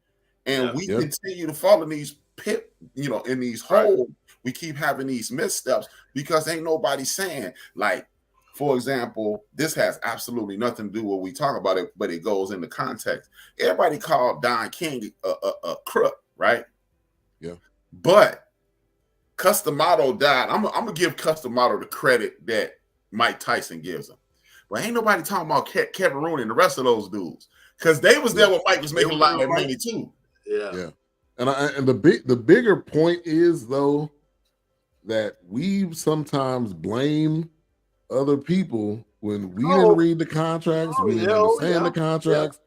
and we continue to fall in these in these holes. We keep having these missteps because ain't nobody saying, like, for example, this has absolutely nothing to do with what we talk about it, but it goes into context. Everybody called Don King a crook, right? Yeah. But Customato died. I'm gonna give Customato the credit that Mike Tyson gives him. But ain't nobody talking about Kevin Rooney and the rest of those dudes, because they was there when Mike was making a lot of money too. Yeah. And the bigger point is, though, that we sometimes blame other people when we didn't read the contracts, we didn't understand the contracts,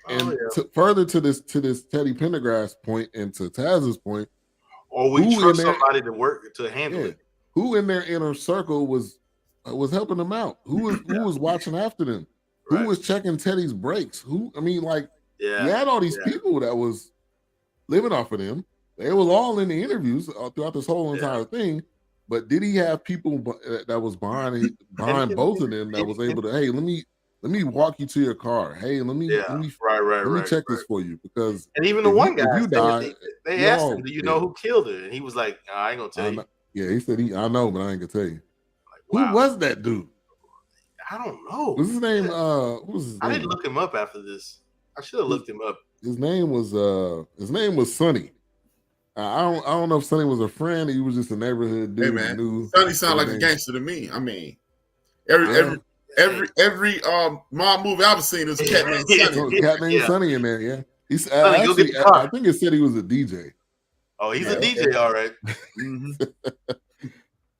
and further to this Teddy Pendergrass point and to Taz's point, or we trust somebody to work to handle it. Who in their inner circle was helping them out? Who was watching after them? Who was checking Teddy's brakes? You had all these people that was living off of them. They was all in the interviews throughout this whole entire thing. But did he have people that was behind both of them that was able to, hey, let me walk you to your car. Hey, let me check this for you, because and even the one guy, if you die, they asked him, "Do you know who killed her?" And he was like, "I ain't gonna tell you." Yeah, he said I know, but I ain't gonna tell you. Like, who was that dude? I don't know. What's his name? What was his name? I didn't look him up after this. I should have looked him up. His name was Sonny. I don't know if Sonny was a friend. He was just a neighborhood dude. Hey man, Sonny sound like a gangster to me. I mean, every mob movie I've seen is a cat named Sonny. Cat named Sonny in there. Yeah, he's actually. I think it said he was a DJ. Oh, he's a DJ, all right.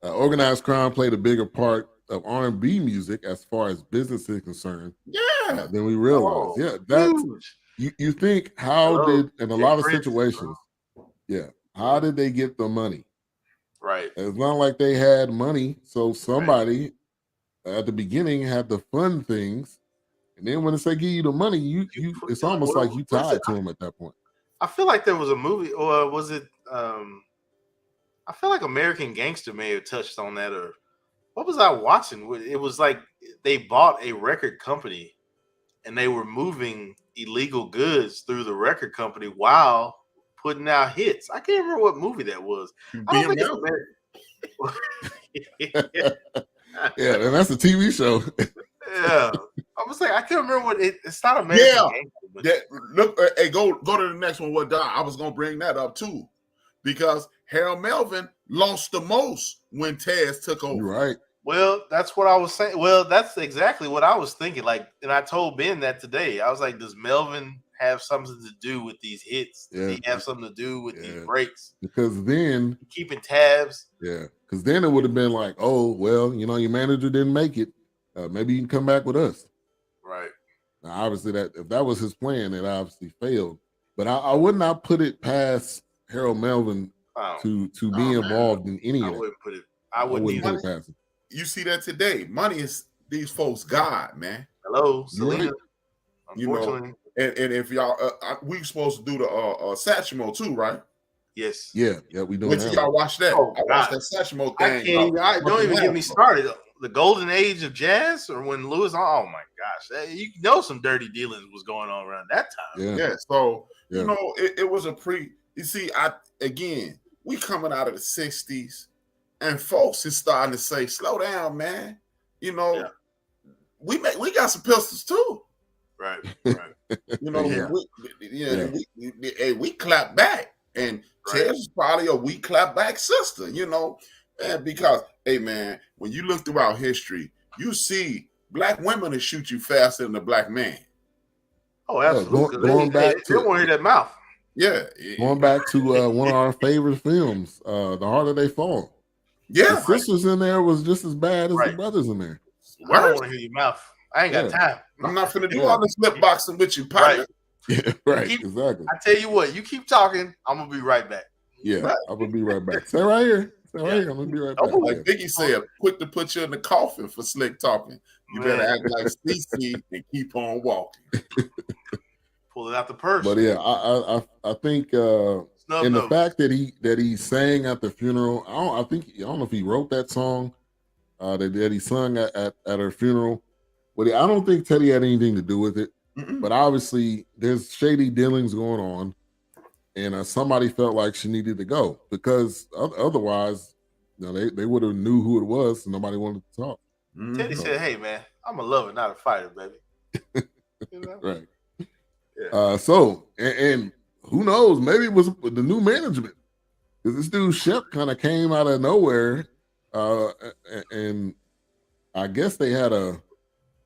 Organized crime played a bigger part of R&B music as far as business is concerned. Yeah, than we realized. That's you think how did in a lot of situations. How did they get the money? Right. It's not like they had money, so somebody at the beginning had to fund things, and then when they give you the money, it's almost like you tied to them at that point. I feel like there was a movie, or was it? I feel like American Gangster may have touched on that, or what was I watching? It was like they bought a record company, and they were moving illegal goods through the record company while putting out hits. I can't remember what movie that was. I don't think yeah, and that's a TV show. Yeah, I was like, I can't remember what it's not American. Look, hey, go to the next one. I was gonna bring that up too, because Harold Melvin lost the most when Taz took over. Right. Well, that's what I was saying. Well, that's exactly what I was thinking. Like, and I told Ben that today. I was like, does Melvin have something to do with these hits? Does he have something to do with these breaks? Because then keeping tabs. Yeah, because then it would have been like, oh, well, your manager didn't make it. Maybe you can come back with us. Right. Now, obviously, that if that was his plan, it obviously failed. But I would not put it past Harold Melvin to be involved in any of that. I wouldn't put it past him. You see that today. Money is these folks' God, man. Hello, Selena. Unfortunately. And if y'all, we supposed to do the Satchmo too, right? Yes. Yeah, we doing that. Wait till y'all watch that. I watched that Satchmo thing. Don't even get me started. The golden age of jazz, or when Lewis, oh my gosh, some dirty dealings was going on around that time. Yeah. So it was you see, we coming out of the 60s, and folks is starting to say, slow down, man. We got some pistols too. Right. We clap back, and Tez is probably a we clap back sister, because hey man, when you look throughout history, you see black women that shoot you faster than the black man. Oh, absolutely. Going back to want to hear that mouth. Yeah. Going back to one of our favorite films, The Harder They Fall. Yeah. The sisters in there was just as bad as the brothers in there. I don't want to hear your mouth. I ain't got time. I'm not finna do all this lip boxing with you, partner. Yeah, right. Exactly. I tell you what, you keep talking, I'm gonna be right back. Yeah, I'm gonna be right back. Stay right here. Stay right here. I'm gonna be right back. Like Biggie said, quick to put you in the coffin for slick talking. You better act like CC and keep on walking. Pull it out the purse. But yeah, I think and the fact that he sang at the funeral, I don't know if he wrote that song that he sung at her funeral. But I don't think Teddy had anything to do with it. But obviously, there's shady dealings going on, and somebody felt like she needed to go because otherwise, they would have knew who it was, and nobody wanted to talk. Teddy said, "Hey man, I'm a lover, not a fighter, baby." Right. Yeah. So who knows? Maybe it was the new management because this dude Shep kind of came out of nowhere, and I guess they had a.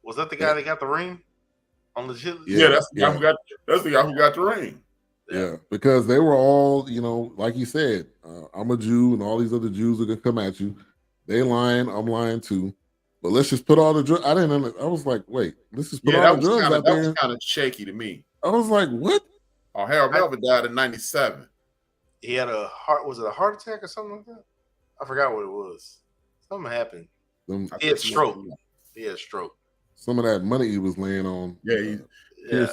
Was that the guy that got the ring? On legit? Yeah, that's the guy who got the ring. Yeah, because they were all, like you said, I'm a Jew and all these other Jews are gonna come at you. They lying, I'm lying too. But let's just put all the drugs. I was like, wait, let's just put all the drugs out there. That was kind of shaky to me. I was like, what? Oh, Harold Melvin died in '97. He had was it a heart attack or something like that? I forgot what it was. Something happened. He had stroke. Some of that money he was laying on. Yeah,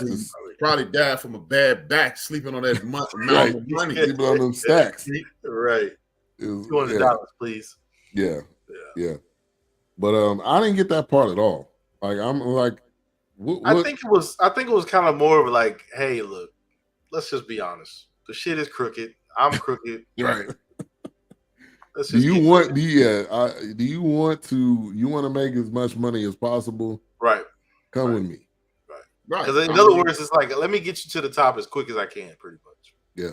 he probably died from a bad back, sleeping on that amount of money. Sleeping on them stacks. Right. $200, please. Yeah. But I didn't get that part at all. Like I'm like, what? I think it was kind of more of like, hey, look, let's just be honest. The shit is crooked. I'm crooked. Right. Do you want to make as much money as possible? Right. Come with me. Right. Because in other words, it's like, let me get you to the top as quick as I can, pretty much. Yeah.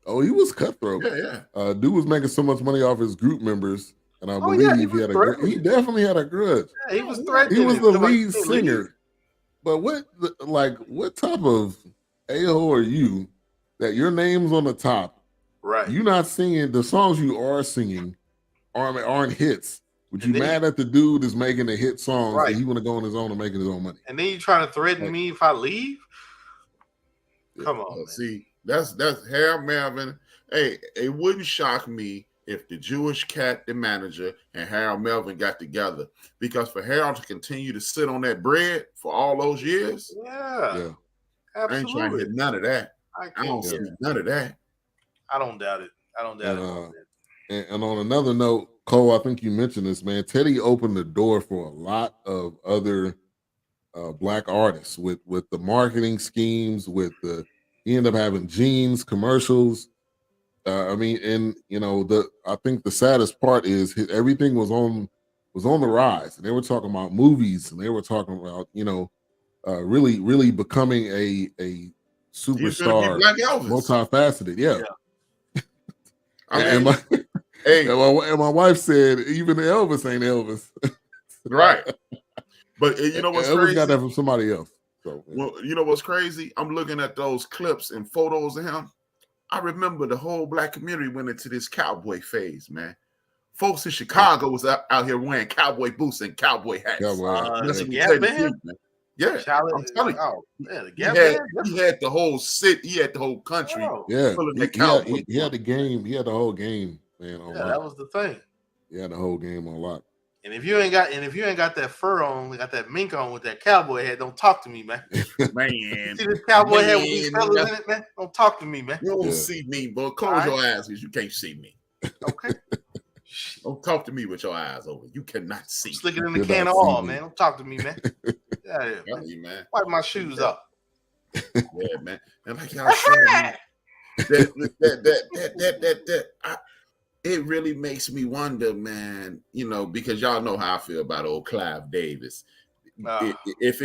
Oh, he was cutthroat. Yeah. Dude was making so much money off his group members, and I believe he definitely had a grudge. Yeah, he was threatening. He was the lead singer. But what type of a-hole are you that your name's on the top? Right. You're not singing the songs you are singing aren't hits. But you mad at the dude that's making the hit songs and he want to go on his own and making his own money. And then you trying to threaten me if I leave? Come on, man. See, that's Harold Melvin. Hey, it wouldn't shock me if the Jewish cat, the manager, and Harold Melvin got together. Because for Harold to continue to sit on that bread for all those years, absolutely. I ain't trying to get none of that. I don't see none of that. I don't doubt it. And on another note, Cole, I think you mentioned this, man. Teddy opened the door for a lot of other black artists with the marketing schemes. He ended up having jeans commercials. I think the saddest part is everything was on the rise, and they were talking about movies, and they were talking about really really becoming a superstar, multifaceted. Yeah. And my wife said even Elvis ain't Elvis. Right. But you know what's Elvis crazy? Got that from somebody else. So, well, you know what's crazy? I'm looking at those clips and photos of him. I remember the whole black community went into this cowboy phase, man. Folks in Chicago was out here wearing cowboy boots and cowboy hats. The Gap Band? Yeah, I'm telling you. Oh, man, the Gap Band? He had the whole city. He had the whole country. Oh. Yeah, he had the game. He had the whole game, man. That was the thing. He had the whole game on lock. And if you ain't got that fur on, got that mink on with that cowboy hat, don't talk to me, man. Man, see this cowboy hat with these fellas in it, man? Don't talk to me, man. You don't see me, boy. Close your eyes because you can't see me. Okay. Don't talk to me with your eyes open. You cannot see. Stick it in the can of oil, man. Don't talk to me, man. Yeah, man. Wipe my shoes off. Yeah, man. And like y'all said, it really makes me wonder, man, because y'all know how I feel about old Clive Davis. If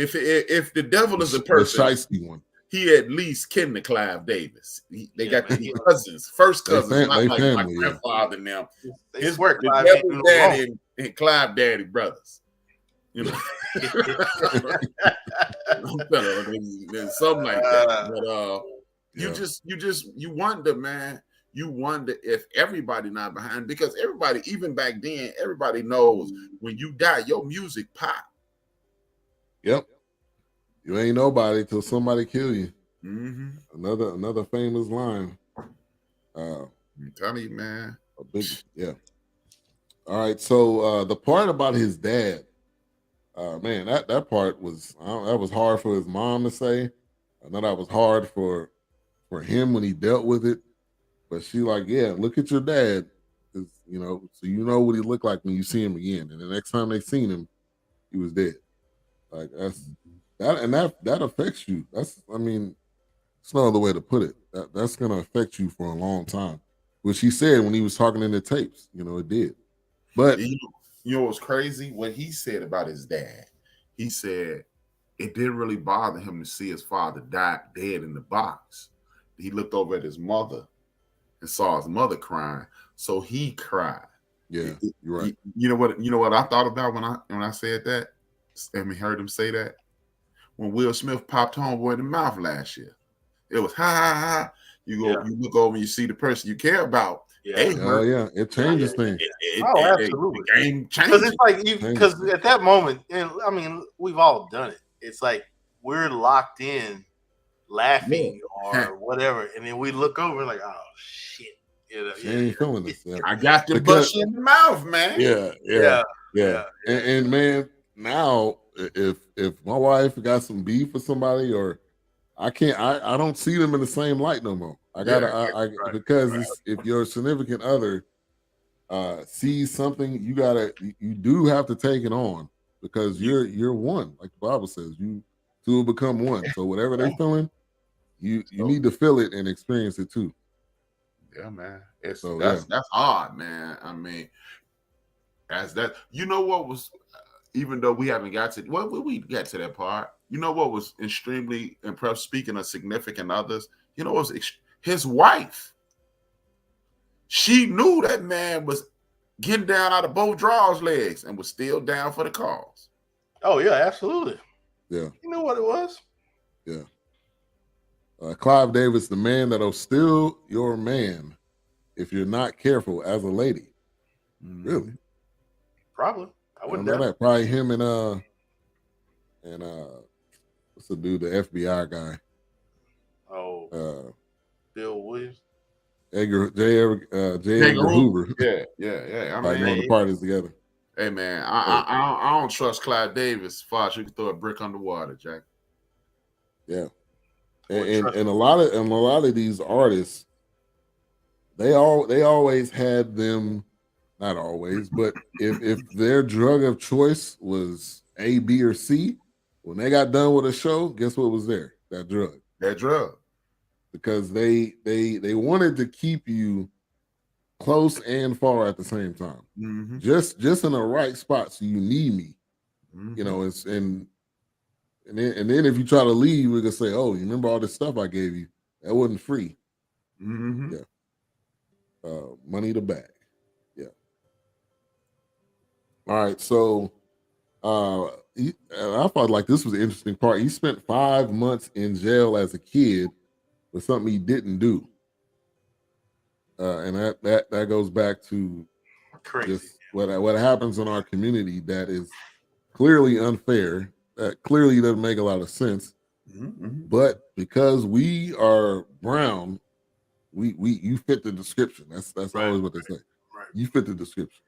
the devil is a person, the shiesty one, he at least kin to Clive Davis. They got these cousins, first cousins, not like my grandfather and them. His work, the devil daddy and Clive daddy brothers. I'm something like that. But you wonder, man. You wonder if everybody not behind, because everybody, even back then, everybody knows when you die, your music pop. Yep. You ain't nobody till somebody kill you. Mm-hmm. Another famous line. I'm telling you, man. A big, yeah. All right. So the part about his dad, man, that part was that was hard for his mom to say. I know that was hard for him when he dealt with it. But she like, yeah, look at your dad, because so you know what he looked like when you see him again. And the next time they seen him, he was dead. Like that affects you. It's no other way to put it. That's gonna affect you for a long time. Which he said when he was talking in the tapes, it did. But you know what's crazy? What he said about his dad. He said it didn't really bother him to see his father dead in the box. He looked over at his mother and saw his mother crying, so he cried. Yeah, you're right. You know what I thought about when I said that? Heard him say that when Will Smith popped Homeboy in the mouth last year. It was ha ha ha. You look over and you see the person you care about. Yeah, it changes things. Absolutely. The game changes. Because it's like because at that moment, and I mean, we've all done it. It's like we're locked in, laughing or whatever, and then we look over like, oh shit. She ain't feeling this. I got the bush in the mouth, man. Yeah. And man, now if my wife got some beef with somebody, or I don't see them in the same light no more. Because if your significant other sees something, you do have to take it on, because you're one, like the Bible says, you two will become one. So whatever they're feeling, you need to feel it and experience it too. Yeah, man. That's hard, man. I mean, as that, what was, even though we haven't got to, we got to that part. What was extremely impressive, speaking of significant others, was his wife. She knew that man was getting down out of both drawers' legs and was still down for the cause. Oh, yeah, absolutely. Yeah. You know what it was? Yeah. Clive Davis, the man that'll steal your man if you're not careful as a lady. Really? Probably. I wouldn't know that. Probably him and what's the dude, the FBI guy? Oh, Bill Williams. J. Edgar Hoover. Yeah. I mean, the parties together. Hey man, I don't trust Clive Davis. Far as you can throw a brick underwater, Jack. Yeah, and a lot of these artists, they always had them. Not always, but if their drug of choice was A, B, or C, when they got done with a show, guess what was there? That drug. Because they wanted to keep you close and far at the same time. Mm-hmm. Just in the right spot, so you need me. Mm-hmm. And then if you try to leave, we're gonna say, "Oh, you remember all this stuff I gave you? That wasn't free." Mm-hmm. Yeah. Money to bag. Yeah. All right. So, I thought like this was an interesting part. He spent 5 months in jail as a kid for something he didn't do. And that goes back to just what happens in our community that is clearly unfair, that clearly doesn't make a lot of sense. Mm-hmm. But because we are brown, you fit the description. That's always what they say. Right. You fit the description.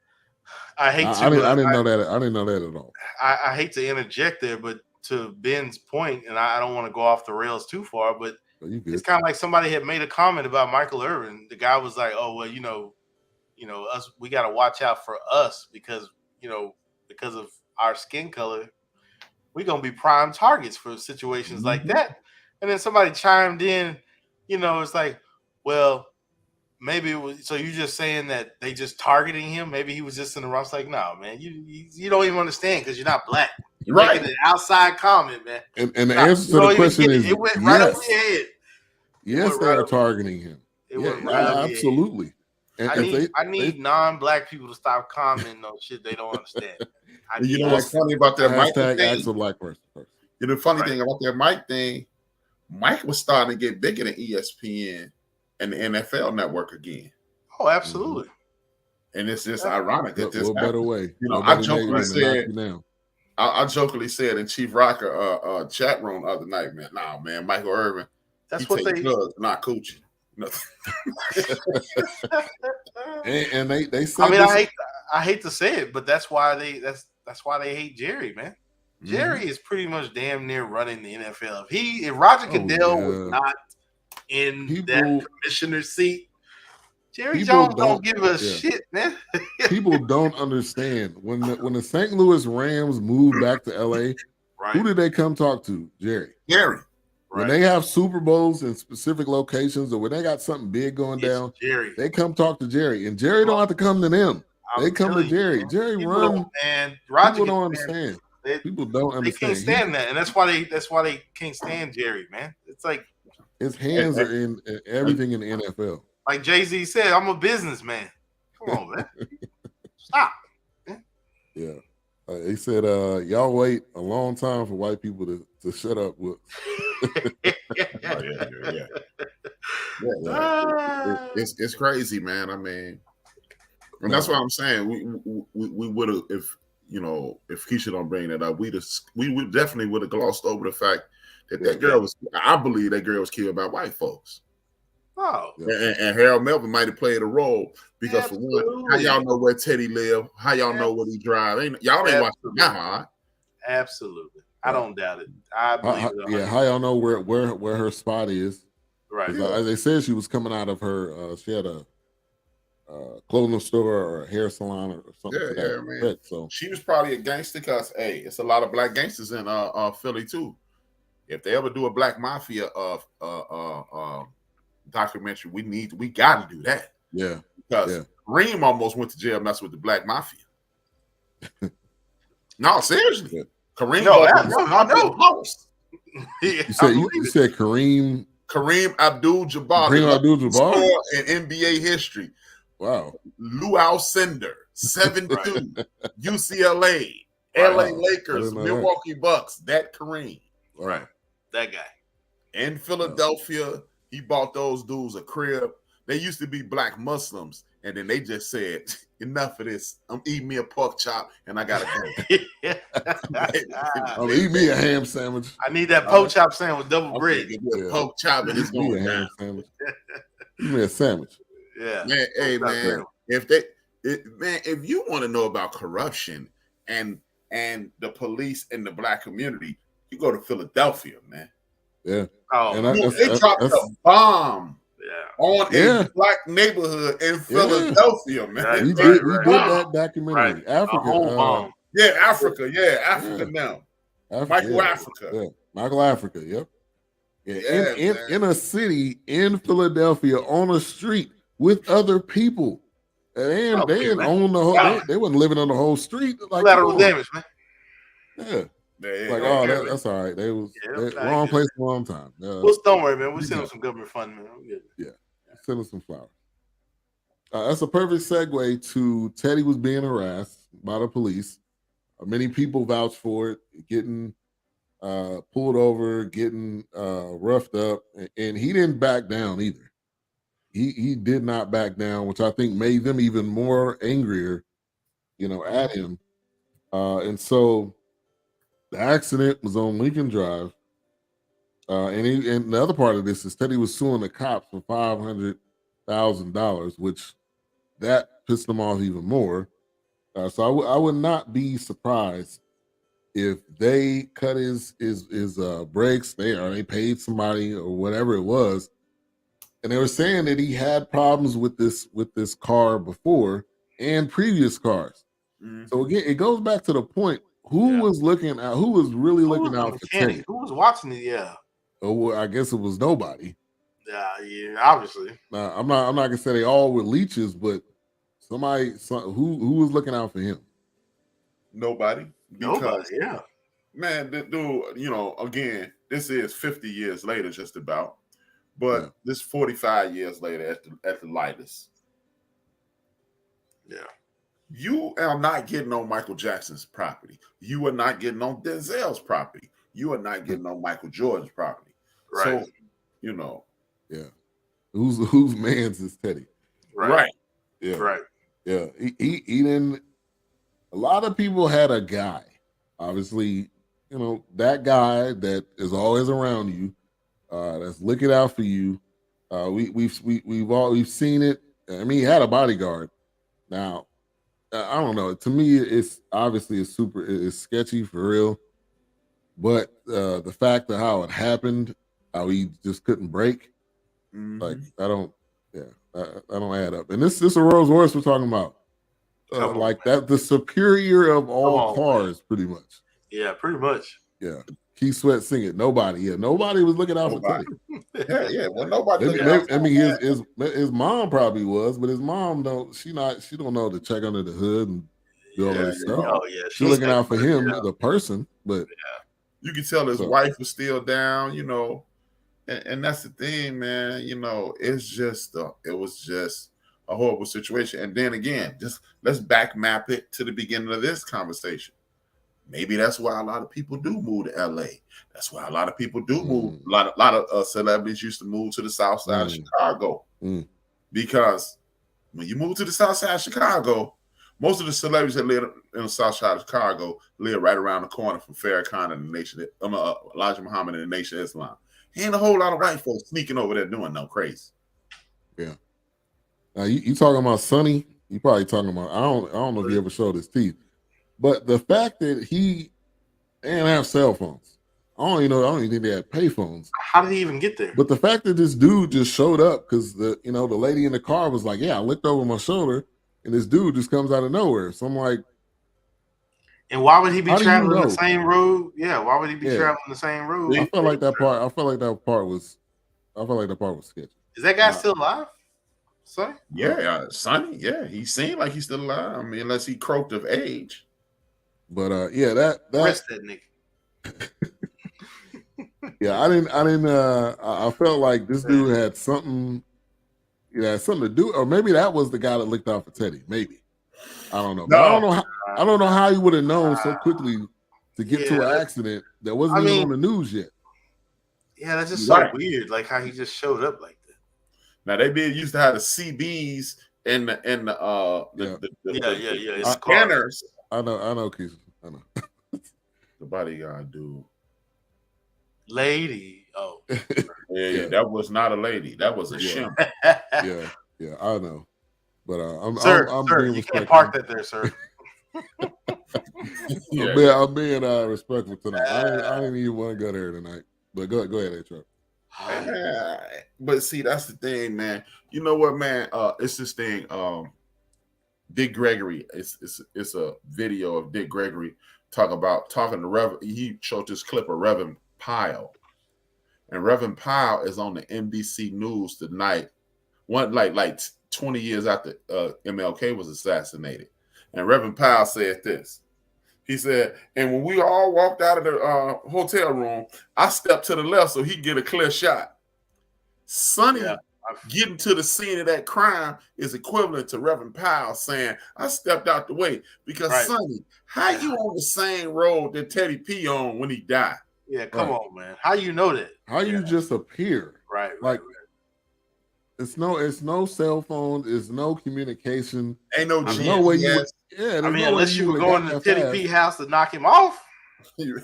I hate to. I didn't know that. I didn't know that at all. I hate to interject there, but to Ben's point, and I don't want to go off the rails too far, but it's kind of like somebody had made a comment about Michael Irvin. The guy was like, "Oh well, us. We got to watch out for us because of our skin color, we're gonna be prime targets for situations like that." And then somebody chimed in, it's like, well, maybe it was. So you're just saying that they just targeting him? Maybe he was just in the wrong. It's like, no, man, you don't even understand because you're not black. You're making an outside comment, man. And the answer to the question is it went right over your head. Yes, they are targeting him. Absolutely. And I need non-black people to stop commenting on shit they don't understand. What's funny about that Mike thing? Ask a black person. The funny thing about that Mike thing, Mike was starting to get bigger than ESPN and the NFL Network again. Oh, absolutely. And it's just ironic that this better way. I jokingly I jokingly said in Chief Rocker chat room the other night, man. Nah, man, Michael Irvin. That's what they drugs, not coochie. and they said. I mean, I hate to say it, but that's why they hate Jerry, man. Jerry is pretty much damn near running the NFL. If Roger Goodell was not in that commissioner seat, Jerry Jones don't give a shit, man. People don't understand when the St. Louis Rams moved back to LA. Right. Who did they come talk to? Jerry. When Right. they have Super Bowls in specific locations, or when they got something big going down, Jerry. They come talk to Jerry, and Jerry don't have to come to them. They come to Jerry. Man. Jerry people run. Man, Roger people don't understand. People don't understand. They can't stand that, and that's why they can't stand Jerry, man. It's like his hands are in everything in the NFL. Like Jay-Z said, I'm a businessman. Come on, man. Stop. Yeah. He said, y'all wait a long time for white people to shut up with. It's crazy, man. I mean, and that's what I'm saying. We would have, if Keisha don't bring that up, we definitely would have glossed over the fact that girl was. I believe that girl was killed by white folks. Oh, and Harold Melvin might have played a role because for one, how y'all know where Teddy live? How y'all know what he drive? Y'all ain't watching that hard. Absolutely, I don't doubt it. I believe it. How y'all know where her spot is? Right. As they said, she was coming out of her. She had a clothing store or a hair salon or something. Man. So she was probably a gangster because it's a lot of black gangsters in Philly too. If they ever do a black mafia documentary, we got to do that. Yeah, because Kareem almost went to jail messing with the black mafia. No, seriously, Kareem. I know. You said Kareem Abdul-Jabbar. Kareem Abdul-Jabbar in NBA history. Wow. Lou Alcindor, 7'2", UCLA, LA Lakers, Milwaukee Bucks. That Kareem. Right. That guy. In Philadelphia, he bought those dudes a crib. They used to be black Muslims, and then they just said, enough of this. I'm eating me a pork chop, and I got to go. I'm eating me a ham sandwich. I need that pork chop sandwich, double bread. Pork chop, and it's going down. Give me a sandwich. Yeah. Man, hey, man, if you want to know about corruption and the police and the black community, you go to Philadelphia, man. Yeah. Oh, they dropped a bomb on a black neighborhood in Philadelphia, man. We did that documentary. Africa. Africa now. Michael Africa. Yeah. Michael Africa, yep. Yeah, in a city in Philadelphia on a street with other people. They didn't own the whole. They wasn't living on the whole street. Like collateral damage, man. Yeah. That's all right. They was wrong place, wrong time. Well, don't worry, man. We'll send them some government funding, man. Yeah. Send them some flowers. That's a perfect segue to Teddy was being harassed by the police. Many people vouched for it, getting pulled over, getting roughed up, and he didn't back down either. He did not back down, which I think made them even more angrier, at him. And so the accident was on Lincoln Drive. And the other part of this is Teddy was suing the cops for $500,000, which that pissed him off even more. So I would not be surprised if they cut his brakes, they paid somebody or whatever it was. And they were saying that he had problems with this car before and previous cars. Mm-hmm. So again, it goes back to the point: who was looking out? Who was really looking out for Teddy? Who was watching it? Yeah. Oh, well, I guess it was nobody. Yeah, obviously. I'm not gonna say they all were leeches, but who was looking out for him? Nobody. Yeah. Man, dude, again, this is 50 years later, just about. But this 45 years later at the lightest. Yeah. You are not getting on Michael Jackson's property. You are not getting on Denzel's property. You are not getting on Michael Jordan's property. Right. So, Yeah. Whose man's is Teddy? Right. Yeah. Right. Yeah. He didn't. A lot of people had a guy. obviously, that guy that is always around you, that's looking out for you. We've seen it. I mean, he had a bodyguard. Now, I don't know. To me, it's obviously it's sketchy for real. But the fact of how it happened, how he just couldn't break, like I don't add up. And this is a Rolls Royce we're talking about, like that, the superior of all cars, man. Pretty much. Yeah, pretty much. Yeah, Keith Sweat sing it. Nobody was looking out for Teddy. Yeah. Well, nobody. I mean, his mom probably was, but his mom she don't know to check under the hood and do all this stuff. Oh yeah, she's looking out for him, the person, but you can tell his wife was still down, and that's the thing, man. It was just a horrible situation. And then again, just let's back map it to the beginning of this conversation. Maybe that's why a lot of people do move to LA. That's why a lot of people do move. A lot of celebrities used to move to the south side of Chicago. Because when you move to the south side of Chicago, most of the celebrities that live in the south side of Chicago live right around the corner from Farrakhan and the Nation, Elijah Muhammad and the Nation of Islam. Ain't a whole lot of white folks sneaking over there doing no crazy. Yeah. Now you talking about Sonny? You probably talking about I don't know if he ever showed his teeth, but the fact that he didn't have cell phones, I don't even think they had pay phones. How did he even get there? But the fact that this dude just showed up because the lady in the car was like, "Yeah, I looked over my shoulder." And this dude just comes out of nowhere. So I'm like, and why would he be traveling the same road? Yeah, why would he be traveling the same road? I felt like that part was sketchy. Is that guy still alive? Sonny? Yeah, Sonny. Yeah, he seemed like he's still alive. I mean, unless he croaked of age. But that rest that nigga. Yeah, I didn't. I felt like this dude had something. Yeah, something to do, or maybe that was the guy that looked out for Teddy. Maybe I don't know. No. I don't know how he would have known so quickly to get to an accident that wasn't even on the news yet. Yeah, that's just so weird. Like how he just showed up like that. Now they used to have the CBs and the scanners. I know, Keith. I know. The bodyguard dude. Lady. Oh. Yeah, that was not a lady. That was a shimp. Yeah, I know. But I'm being you can't park that there, sir. I'm being respectful tonight. I didn't even want to go there tonight. But go ahead, H-Rock. But see, that's the thing, man. You know what, man? It's this thing. Dick Gregory. It's a video of Dick Gregory talking to Reverend. He showed this clip of Reverend Pyle. And Reverend Pyle is on the NBC News tonight, like 20 years after MLK was assassinated. And Reverend Pyle said this. He said, and when we all walked out of the hotel room, I stepped to the left so he could get a clear shot. Sonny getting to the scene of that crime is equivalent to Reverend Pyle saying, I stepped out the way. Because, Sonny, how you on the same road that Teddy P on when he died? Yeah, come on, man. How you know that? How you just appear? Right. It's no cell phone. It's no communication. Ain't no GPS. No way you. I mean, unless you were going to Teddy P house to knock him off. Yeah.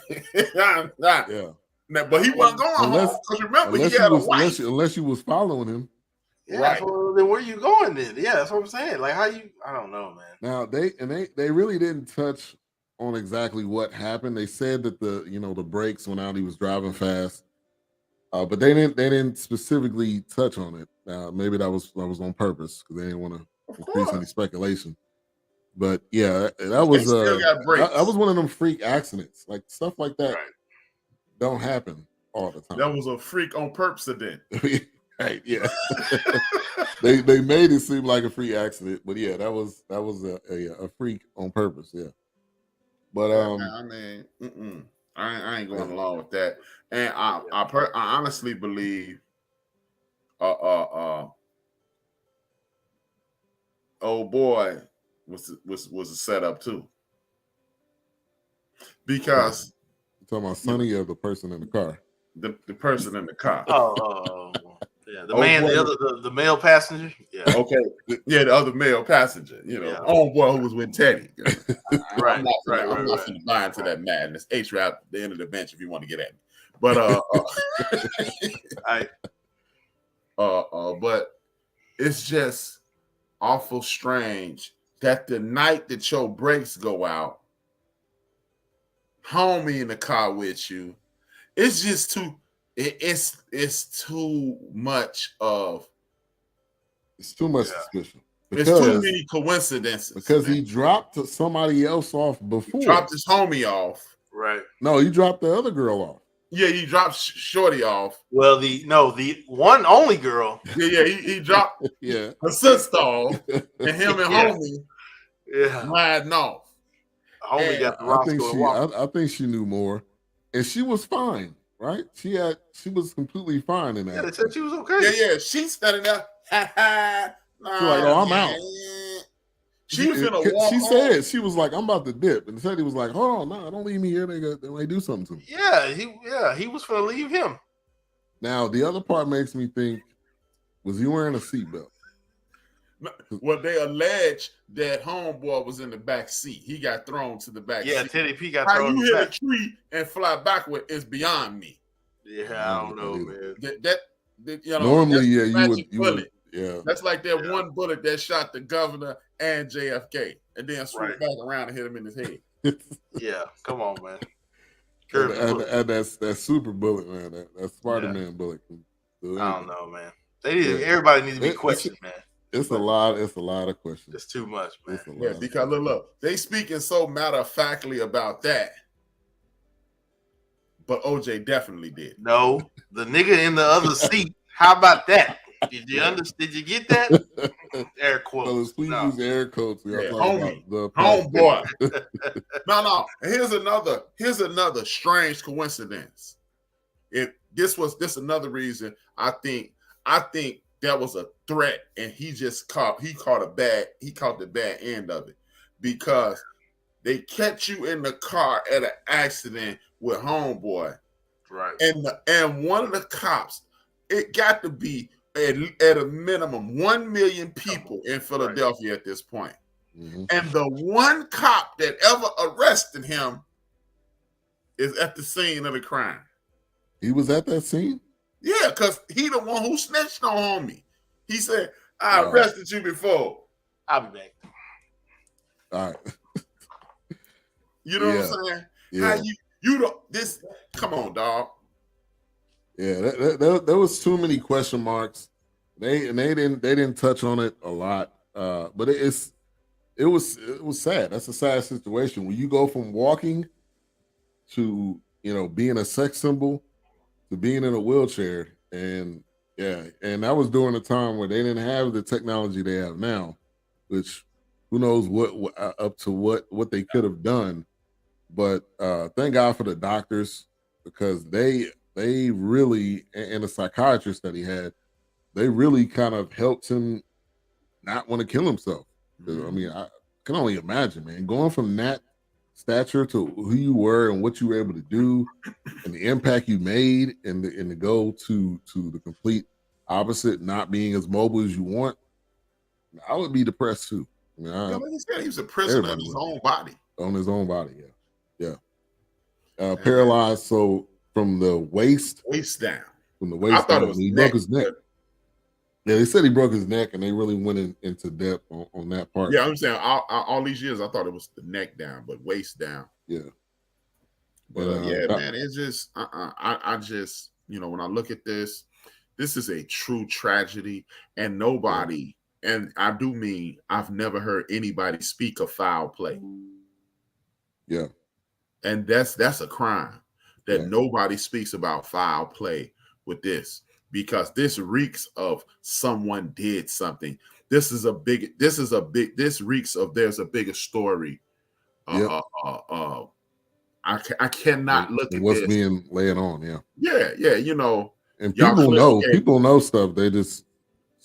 But he wasn't going home. Because remember, he had a wife. Unless you was following him. Yeah, right. So then where you going then? Yeah, that's what I'm saying. Like how you? I don't know, man. Now they really didn't touch on exactly what happened. They said that the brakes went out. He was driving fast, but they didn't specifically touch on it. Maybe that was on purpose because they didn't want to increase any speculation. But yeah, that was one of them freak accidents. Like stuff like that don't happen all the time. That was a freak on purpose event. Right? Yeah. they made it seem like a freak accident, but yeah, that was a freak on purpose. Yeah. But I mean, I ain't going along with that. And I honestly believe, old boy was a setup too. Because you're talking about Sonny or the person in the car? The person in the car. Oh, Yeah, the the male passenger. Yeah. Okay. Yeah, the other male passenger. Homeboy who was with Teddy. Right. I'm not finna buy into that madness. H-Rap, the end of the bench if you want to get at me. But but it's just awful strange that the night that your brakes go out, homie in the car with you, it's just too. It's too much of. It's too much suspicion. There's too many coincidences. Because he dropped somebody else off before. He dropped his homie off. Right. No, he dropped the other girl off. Yeah, he dropped Shorty off. Well, the one only girl. Yeah, he dropped a sister off, and him and homie riding off. Homie got the Roscoe. I think she knew more, and she was fine, right? She was completely fine in that. Yeah, they said she was okay. Yeah, she's standing there. She's like, "Oh, I'm out." She was gonna walk. She said she was like, "I'm about to dip," and said he was like, "Hold on, no, don't leave me here. They may do something to me." Yeah, he was gonna leave him. Now the other part makes me think: was he wearing a seatbelt? Well, they allege that homeboy was in the back seat. He got thrown to the back seat. Yeah, Teddy P got thrown. How you hit a tree and fly backward is beyond me. Yeah, I don't know, man. That normally, you would. Yeah, that's like that one bullet that shot the governor and JFK, and then swooped back around and hit him in his head. Yeah, come on, man. And that's super bullet, man. That Spider-Man bullet. I don't know, man. Everybody needs to be questioned, man. It's a lot of questions. It's too much, man. Yeah, because look, they speaking so matter-of-factly about that, but OJ definitely did. No, the nigga in the other seat. How about that? Did you understand? Did you get that? Air quotes. Please use air quotes. Homeboy. No. And here's another strange coincidence. This another reason I think that was a threat, and he caught the bad end of it, because they catch you in the car at an accident with homeboy, right? And one of the cops, it got to be at a minimum 1 million people in Philadelphia at this point. Mm-hmm. And the one cop that ever arrested him is at the scene of the crime. He was at that scene? Yeah, because he the one who snitched on homie. He said, I arrested you before. I'll be back. All right. You know what I'm saying? Yeah. How come on, dog. Yeah, there was too many question marks. They didn't touch on it a lot. But it was sad. That's a sad situation. When you go from walking to being a sex symbol to being in a wheelchair, and that was during a time where they didn't have the technology they have now, which who knows what they could have done. But thank God for the doctors, because they really, and the psychiatrist that he had, they really kind of helped him not want to kill himself. Mm-hmm. I mean, I can only imagine, man, going from that stature to who you were and what you were able to do and the impact you made, and the go to the complete opposite, not being as mobile as you want. I would be depressed too. I mean, like he said, he was a prisoner of his own body. On his own body, yeah. Paralyzed, so from the waist down. From the waist down, he broke his neck. Yeah, they said he broke his neck, and they really went into depth on that part. Yeah, I'm saying all these years I thought it was the neck down, but waist down. Yeah. But man, it's just I just when I look at this is a true tragedy, and nobody, and I do mean I've never heard anybody speak of foul play. Yeah. And that's a crime that nobody speaks about foul play with this, because this reeks of someone did something. This reeks of there's a bigger story. I cannot look at what's this. being laid on. Yeah. And people know stuff. They just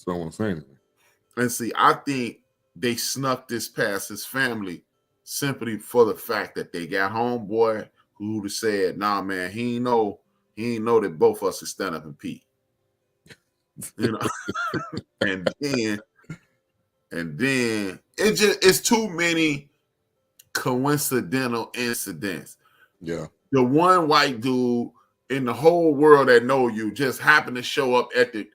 don't want to say anything. And see, I think they snuck this past his family simply for the fact that they got homeboy who would have said, nah, man, he ain't know that both of us could stand up and pee. you know, and then it's too many coincidental incidents. Yeah. The one white dude in the whole world that know you just happened to show up at the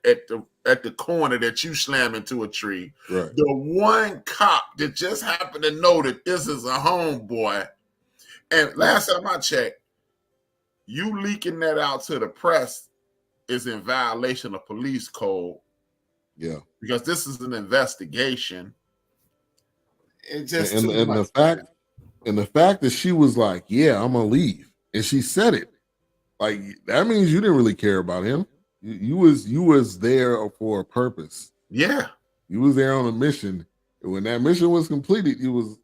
corner that you slam into a tree. Right. The one cop that just happened to know that this is a homeboy. And last time I checked, you leaking that out to the press is in violation of police code. Yeah. Because this is an investigation. It's just and the fact that she was like, yeah, I'm gonna leave, and she said it, like, that means you didn't really care about him. You was there for a purpose. Yeah, you was there on a mission. And when that mission was completed, you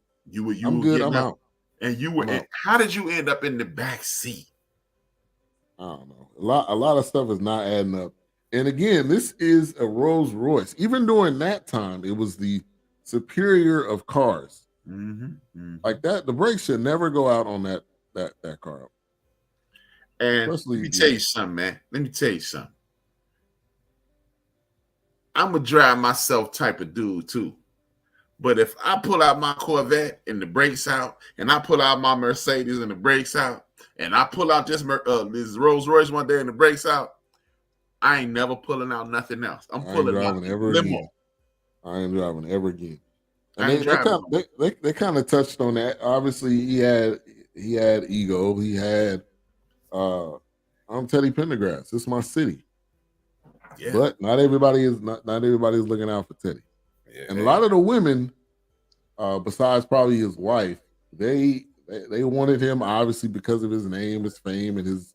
I'm good, I'm out. And you were. And how did you end up in the back seat? I don't know. A lot of stuff is not adding up. And again, this is a Rolls Royce. Even during that time, it was the superior of cars. Like that, the brakes should never go out on that car. And especially, let me tell you something, man. Let me tell you something. I'm a drive myself type of dude too. But if I pull out my Corvette and the brakes out, and I pull out my Mercedes and the brakes out, and I pull out this Rolls Royce one day and the brakes out, I ain't never pulling out nothing else. I'm pulling out limo. I ain't driving ever again. And they kind of touched on that. Obviously, he had ego. He had I'm Teddy Pendergrass. This is my city. Yeah. But not everybody is looking out for Teddy. Yeah. And a lot of the women, besides probably his wife, they wanted him obviously because of his name, his fame, and his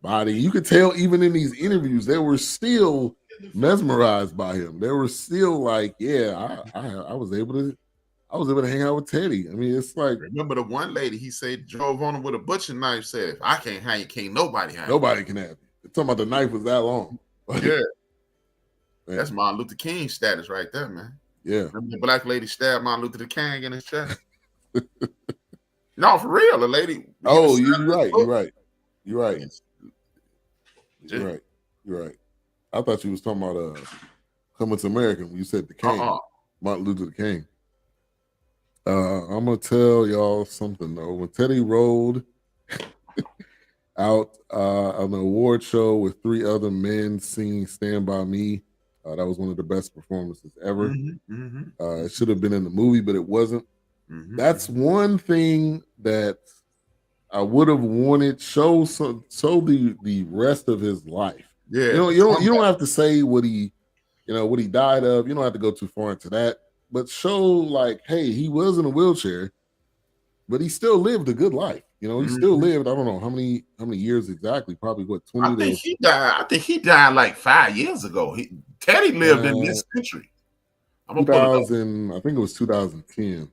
body. You could tell even in these interviews, they were still mesmerized by him. They were still like, yeah, I was able to hang out with Teddy. I mean, it's like, remember the one lady he said drove on him with a butcher knife, said, if I can't have you, can't nobody have you. Nobody can have you. They're talking about the knife was that long. Yeah. That's Martin Luther King status right there, man. Yeah. Remember the black lady stabbed Martin Luther King in his chest? No, for real, the lady. Oh, you're right. I thought you was talking about Coming to America when you said the King, Martin Luther King. I'm gonna tell y'all something though. When Teddy rolled out on the award show with 3 other men singing "Stand by Me," that was one of the best performances ever. It should have been in the movie, but it wasn't. That's one thing that I would have wanted show the rest of his life. Yeah, you don't have to say what he died of. You don't have to go too far into that, but show like, hey, he was in a wheelchair, but he still lived a good life. He still lived. I don't know how many years exactly. Probably what 20. I think he died like 5 years ago. Teddy lived in this century. 2000. I think it was 2010.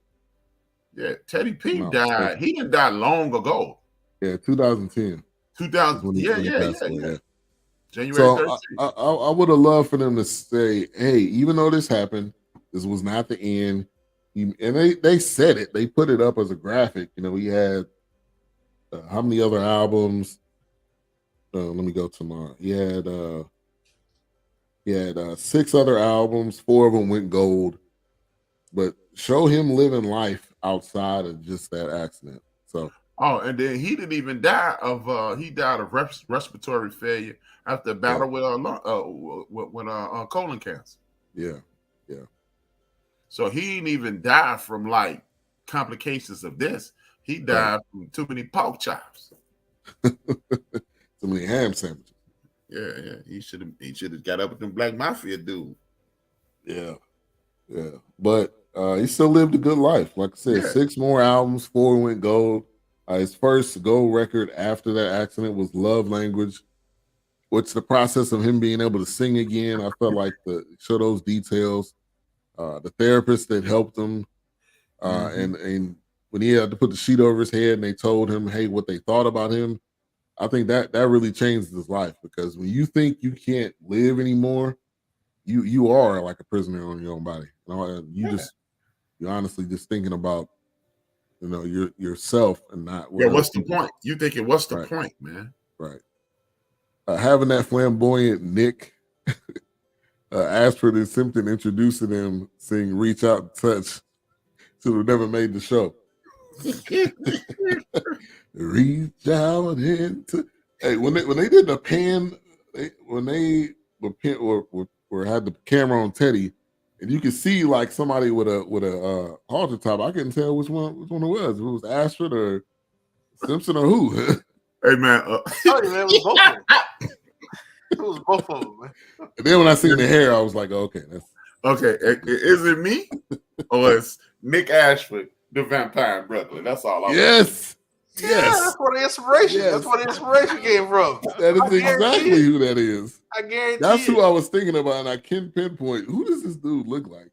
Yeah, Teddy P died. He didn't die long ago. Yeah, 2010. 2000. Yeah. January 13th. I would have loved for them to say, hey, even though this happened, this was not the end. And they said it. They put it up as a graphic. He had how many other albums? Let me go to mine. He had 6 other albums. 4 of them went gold. But show him living life outside of just that accident. So. Oh, and then he didn't even die of respiratory failure after a battle with colon cancer. Yeah. So he didn't even die from like complications of this. He died from too many pork chops. Too many ham sandwiches. Yeah. He should have got up with them Black Mafia dude. Yeah. But he still lived a good life. Like I said, 6 more albums, 4 went gold. His first gold record after that accident was Love Language, which the process of him being able to sing again, I felt like to show those details. The therapist that helped him, and when he had to put the sheet over his head and they told him, hey, what they thought about him, I think that really changed his life, because when you think you can't live anymore, you are like a prisoner on your own body. You're honestly just thinking about yourself and not. What's the point? You thinking, what's the point, man? Right. Having that flamboyant Nick Ashford and Simpson introducing him, saying "Reach out and touch," so we never made the show. Reach out and touch. Hey, when they did the pan, when they were had the camera on Teddy, and you could see like somebody with a halter top. I couldn't tell which one it was. If it was Ashford or Simpson or who. Hey man, Oh, yeah, man, it was both of them. It was both of them, man. And then when I seen the hair, I was like, okay, that's okay. Is it me or is Nick Ashford the vampire in Brooklyn? That's all. Yes. Yeah, Yes. that's where the inspiration. Yes. That's where the inspiration came from. That is exactly who that is. I guarantee. That's who I was thinking about, and I can't pinpoint who does this dude look like.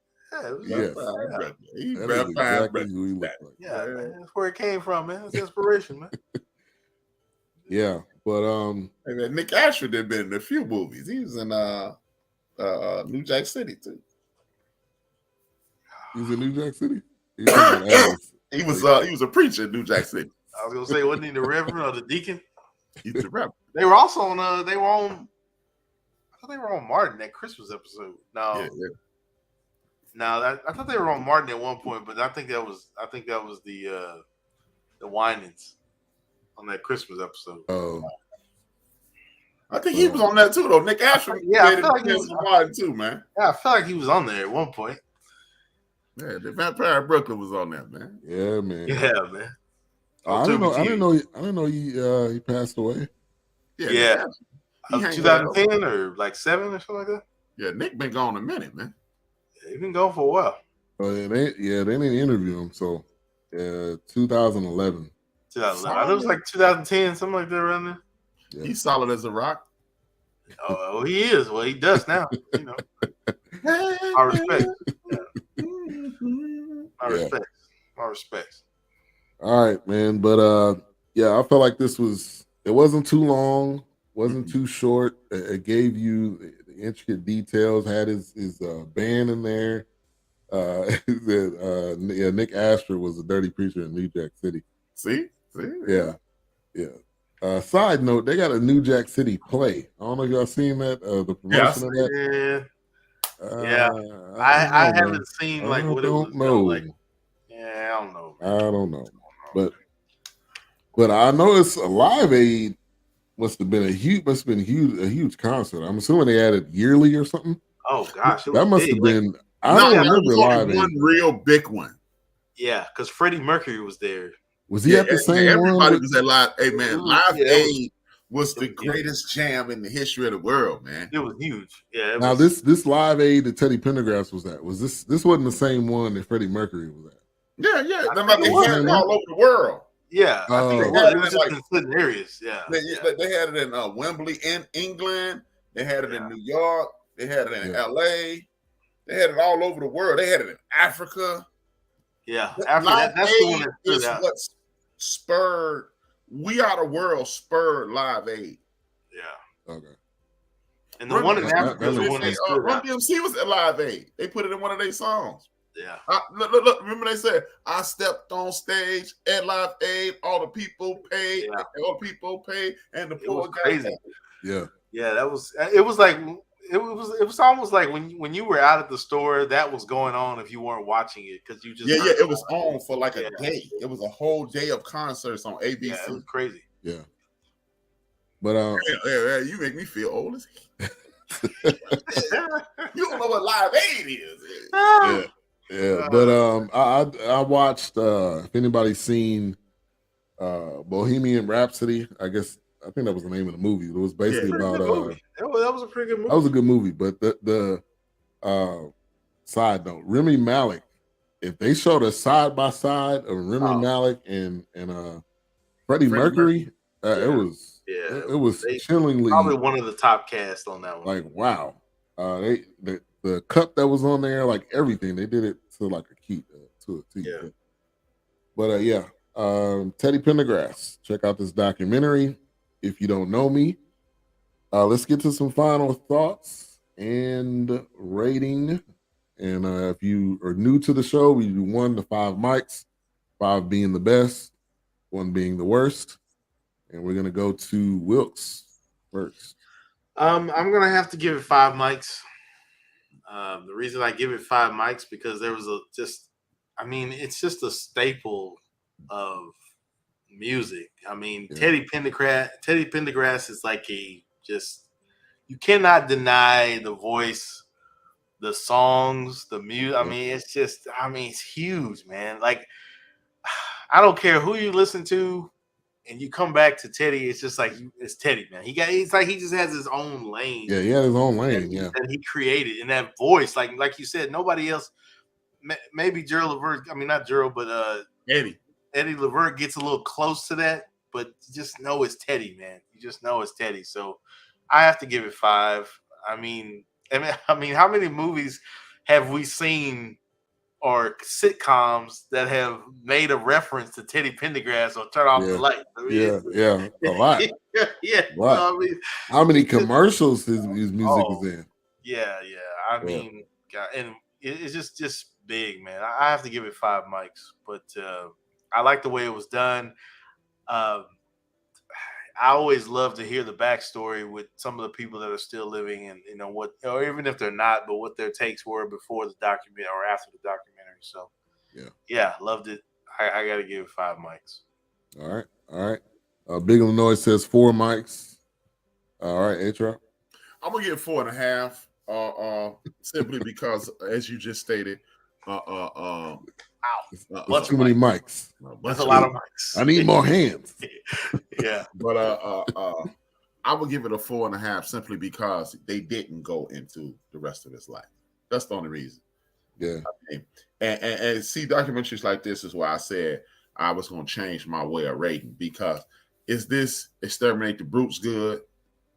Yes, That is exactly who he looks like. Yeah, man, that's where it came from, man. It's inspiration, man. Yeah, but hey, man, Nick Ashford had been in a few movies. He was in New Jack City too. He's in New Jack City. He was a preacher in New Jack City. I was gonna say, wasn't he the reverend or the deacon? He's the reverend. They were also on. I thought they were on Martin that Christmas episode. No, I thought they were on Martin at one point, but I think that was the Winans on that Christmas episode. Oh, I think he was on that too, though. Nick Ashford, I feel like he was on Martin too, man. Yeah, I feel like he was on there at one point. Yeah, the Vampire in Brooklyn was on there, man. yeah, man. Yeah, man. I didn't know he passed away. Yeah. 2010 or like 7 or something like that. Yeah, Nick been gone a minute, man. Yeah, he's been gone for a while. They didn't interview him, so 2011. 2011. I know it was like 2010, something like that around there. Yeah. He's solid as a rock. Oh, he is. Well, he does now. You know. My respect. My respects. All right, man. But I felt like it wasn't too long, wasn't too short. It gave you the intricate details, had his band in there. Nick Ashford was a dirty preacher in New Jack City. See? Yeah. Side note, they got a New Jack City play. I don't know if y'all seen that, the promotion of that. I haven't seen like what it was like. Yeah, I don't know. I don't know. But I know it's a Live Aid must have been a huge concert. I'm assuming they had it yearly or something. Oh gosh, that must have been. I don't remember Live Aid. One real big one. Yeah, because Freddie Mercury was there. Was he at the same one? Everybody was at Live. Hey man, Live Aid was the greatest jam in the history of the world, man. It was huge. Yeah. Now this Live Aid that Teddy Pendergrass was at, was this wasn't the same one that Freddie Mercury was at? Yeah. They had it all over the world. Yeah, I think it was just in certain areas. Yeah. They had it in Wembley in England. They had it in New York. They had it in LA. They had it all over the world. They had it in Africa. Yeah, that's the one that stood out. What spurred We Are the World spurred Live Aid. Yeah. Okay. And the one in Africa is the one that stood Run out. DMC was at Live Aid. They put it in one of their songs. Yeah. Look, remember they said, I stepped on stage at Live Aid, all the people paid, all the people paid, and the poor got crazy. Yeah. Yeah, it was almost like when you were out at the store, that was going on if you weren't watching it because you just it was on for like a day. It was a whole day of concerts on ABC. Yeah, it was crazy. Yeah. But you make me feel old as hell. You don't know what Live Aid is. Yeah. But I watched if anybody's seen Bohemian Rhapsody, I think that was the name of the movie. It was basically about that was a pretty good movie. That was a good movie, but the side note, Remy Malek, if they showed a side by side of Remy Malek and Freddie Mercury, it was chillingly probably one of the top casts on that one. Like wow, the cup that was on there, like everything, they did it to like a key to a T. Yeah. But Teddy Pendergrass, check out this documentary. If you don't know me, let's get to some final thoughts and rating. And if you are new to the show, we do 1 to 5 mics, 5 being the best, 1 being the worst. And we're gonna go to Wilkes first. I'm gonna have to give it 5 mics. The reason I give it 5 mics because there was it's just a staple of music. I mean, Teddy Pendergrass is like you cannot deny the voice, the songs, the music. I mean, it's huge, man. Like, I don't care who you listen to, and you come back to Teddy, it's just like it's Teddy, man. He just has his own lane. Yeah, he had his own lane. That he created, and that voice, like you said, nobody else. Maybe Gerald Levert. I mean, not Gerald, but Eddie Levert gets a little close to that, but you just know it's Teddy, man. You just know it's Teddy. So I have to give it 5. I mean, how many movies have we seen or sitcoms that have made a reference to Teddy Pendergrass or Turn Off the Light? I mean, a lot. What? I mean, how many commercials his music is in? Yeah. I mean, God, and it's just big, man. I have to give it 5 mics, but I like the way it was done. I always love to hear the backstory with some of the people that are still living, and or even if they're not, but what their takes were before the documentary or after the documentary. So, yeah, loved it. I got to give it 5 mics. All right. Big Illinois says 4 mics. All right, A-Trap. I'm gonna give 4.5. Simply because, as you just stated, That's too many mics. That's a lot of mics. I need more hands. Yeah. But I would give it a 4.5 simply because they didn't go into the rest of his life. That's the only reason. Yeah. I mean, and see, documentaries like this is why I said I was going to change my way of rating, because is this Exterminate the Brutes good?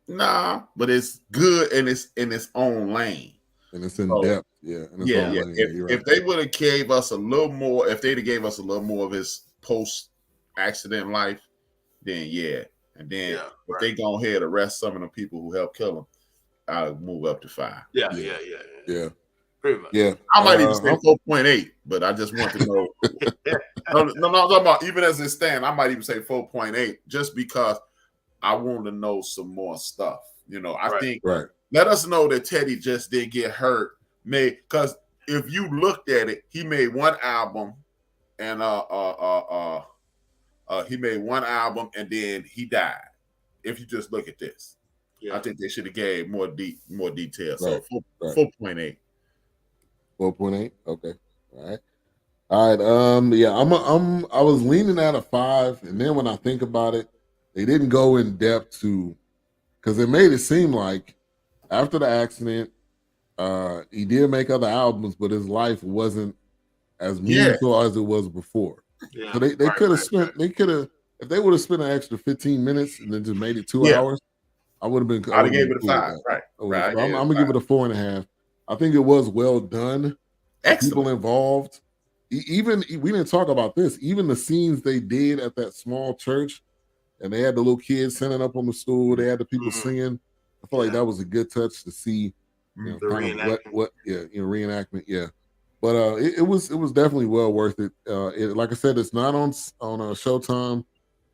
Nah, but it's good and it's in its own lane. And it's in depth. Yeah. If they would have gave us a little more, if they'd have gave us a little more of his post-accident life, then yeah. And then if they go ahead and arrest some of the people who helped kill him, I'll move up to 5. Yeah. Pretty much. Yeah. I might even say 4.8, but I just want to know. No, I'm talking about even as it stands, I might even say 4.8 just because I want to know some more stuff. I think let us know that Teddy just did get hurt. Because if you looked at it, he made one album and and then he died. If you just look at this, I think they should have gave more details. So 4.8. 4.8. Okay. All right. I was leaning at a 5, and then when I think about it, they didn't go in depth because it made it seem like after the accident, he did make other albums, but his life wasn't as meaningful as it was before. Yeah, so they could have if they would have spent an extra 15 minutes and then just made it 2 hours, I would have been. I'd have gave it a 5. Right. I'm gonna give it a 4.5. I think it was well done. Excellent. People involved. Even we didn't talk about this. Even the scenes they did at that small church, and they had the little kids sitting up on the stool. They had the people singing. I feel like that was a good touch to see. The reenactment. Reenactment. Yeah, but it was definitely well worth it. Like I said, it's not on Showtime.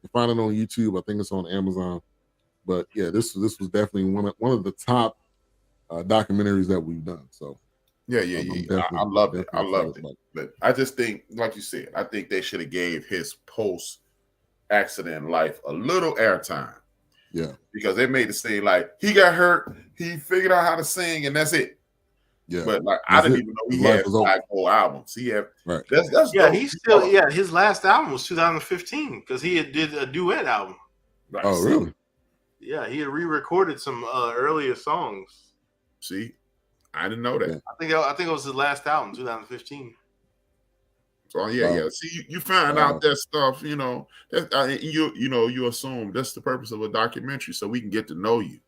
You find it on YouTube. I think it's on Amazon. But yeah, this was definitely one of the top documentaries that we've done. So yeah. I loved it. But I just think, like you said, I think they should have gave his post-accident life a little airtime. Yeah, because they made it seem like he got hurt, he figured out how to sing, and that's it. Yeah, but I didn't even know he had 5 whole albums. He had that's he's still his last album was 2015 because he did a duet album. Right. Oh, really? Yeah, he had re-recorded some earlier songs. See, I didn't know that. Yeah. I think it was his last album, 2015. So yeah. See, you find out that stuff, you assume that's the purpose of a documentary, so we can get to know you.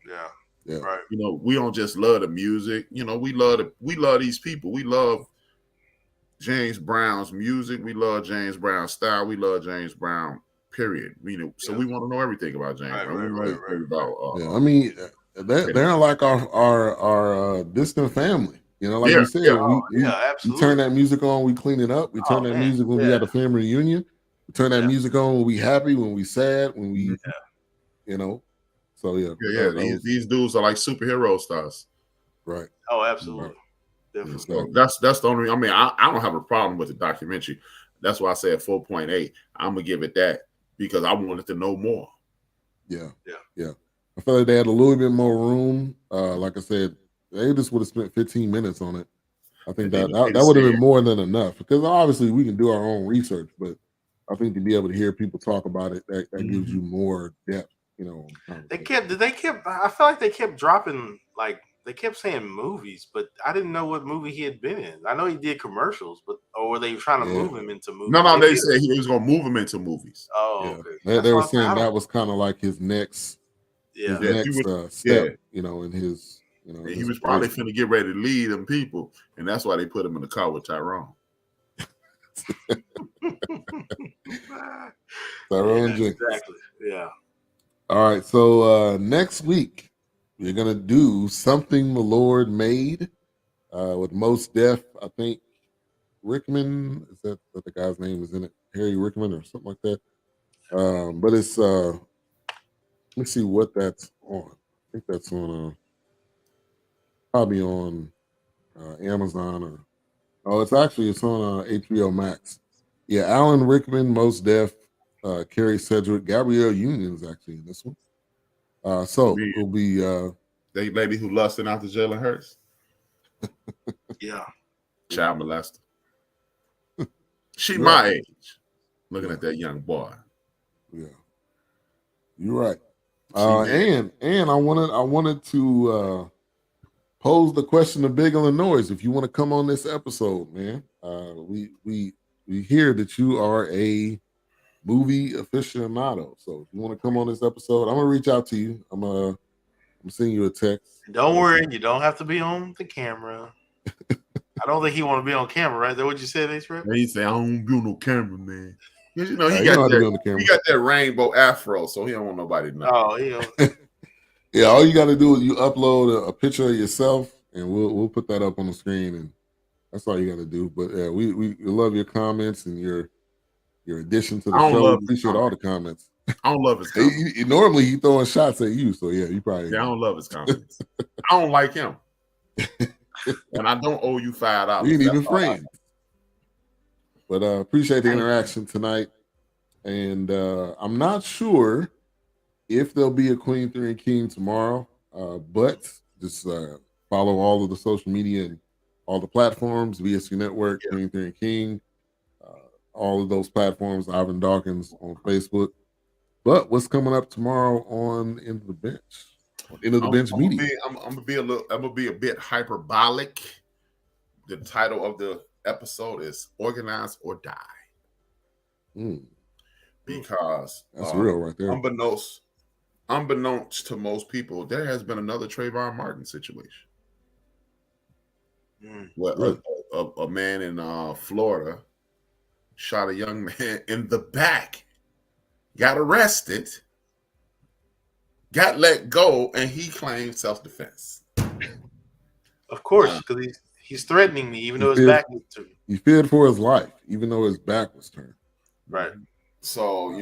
Yeah. Right. We don't just love the music. We love these people. We love James Brown's music. We love James Brown's style. We love James Brown. Period. So we want to know everything about James Brown. I mean, they're like our distant family. Like you said, we turn that music on, we clean it up. We turn that music when we had a family reunion. We turn that music on when we happy, when we sad, when we, So these dudes are like superhero stars. Right. Oh, absolutely. Right. Definitely. So that's the only. I mean, I don't have a problem with the documentary. That's why I said 4.8. I'm gonna give it that because I wanted to know more. Yeah. I feel like they had a little bit more room. Like I said, they just would have spent 15 minutes on it. I think that would have been more than enough because obviously we can do our own research, but I think to be able to hear people talk about it, that gives you more depth. They kept. I feel like they kept dropping they kept saying movies, but I didn't know what movie he had been in. I know he did commercials, or were they trying to move him into movies? No, they said he was gonna move him into movies. Oh, okay. They were saying that was kind of like his next, step. In his, he was probably finna get ready to lead them people, and that's why they put him in the car with Tyrone. Tyrone Jenkins. Exactly. Yeah. All right. So next week we're gonna do Something the Lord Made with Mos Def. I think Rickman, is that the guy's name is in it? Harry Rickman or something like that. But it's let me see what that's on. I think that's on probably on Amazon it's on HBO Max. Yeah, Alan Rickman, Mos Def, Carrie Sedgwick, Gabrielle Union is actually in this one. So it'll be the lady who lusted after Jalen Hurts. Yeah. Child molester. She my age. Looking at that young boy. Yeah. You're right. And I wanted to pose the question to Big Illinois. If you want to come on this episode, man, we hear that you are a movie aficionado. So if you want to come on this episode, I'm gonna reach out to you. I'm sending you a text. Don't worry, you don't have to be on the camera. I don't think he want to be on camera, right? Is that what you said, H-Rip? He said, I don't be on no camera, man. Because he got that rainbow afro, so he don't want nobody to know. Oh, yeah. Yeah, all you got to do is you upload a picture of yourself, and we'll put that up on the screen, and that's all you got to do. But yeah, we love your comments and your addition to the show. We appreciate all the comments. I don't love his comments. Normally he throwing shots at you, so yeah, you probably. Yeah, I don't love his comments. I don't like him, and I don't owe you $5. We ain't even friends. But appreciate the interaction tonight, and I'm not sure if there'll be a Queen 3 and King tomorrow, but just follow all of the social media and all the platforms, VSU Network, Queen 3 and King, all of those platforms, Ivan Dawkins on Facebook. But what's coming up tomorrow on Into the Bench? Into the Bench Media. I'm gonna be a bit hyperbolic. The title of the episode is Organize or Die. Because that's real right there. Unbeknownst to most people, there has been another Trayvon Martin situation. Well, a man in Florida shot a young man in the back, got arrested, got let go, and he claimed self-defense. Of course, because he's threatening me, even though his back was turned. He feared for his life, even though his back was turned. Right. So,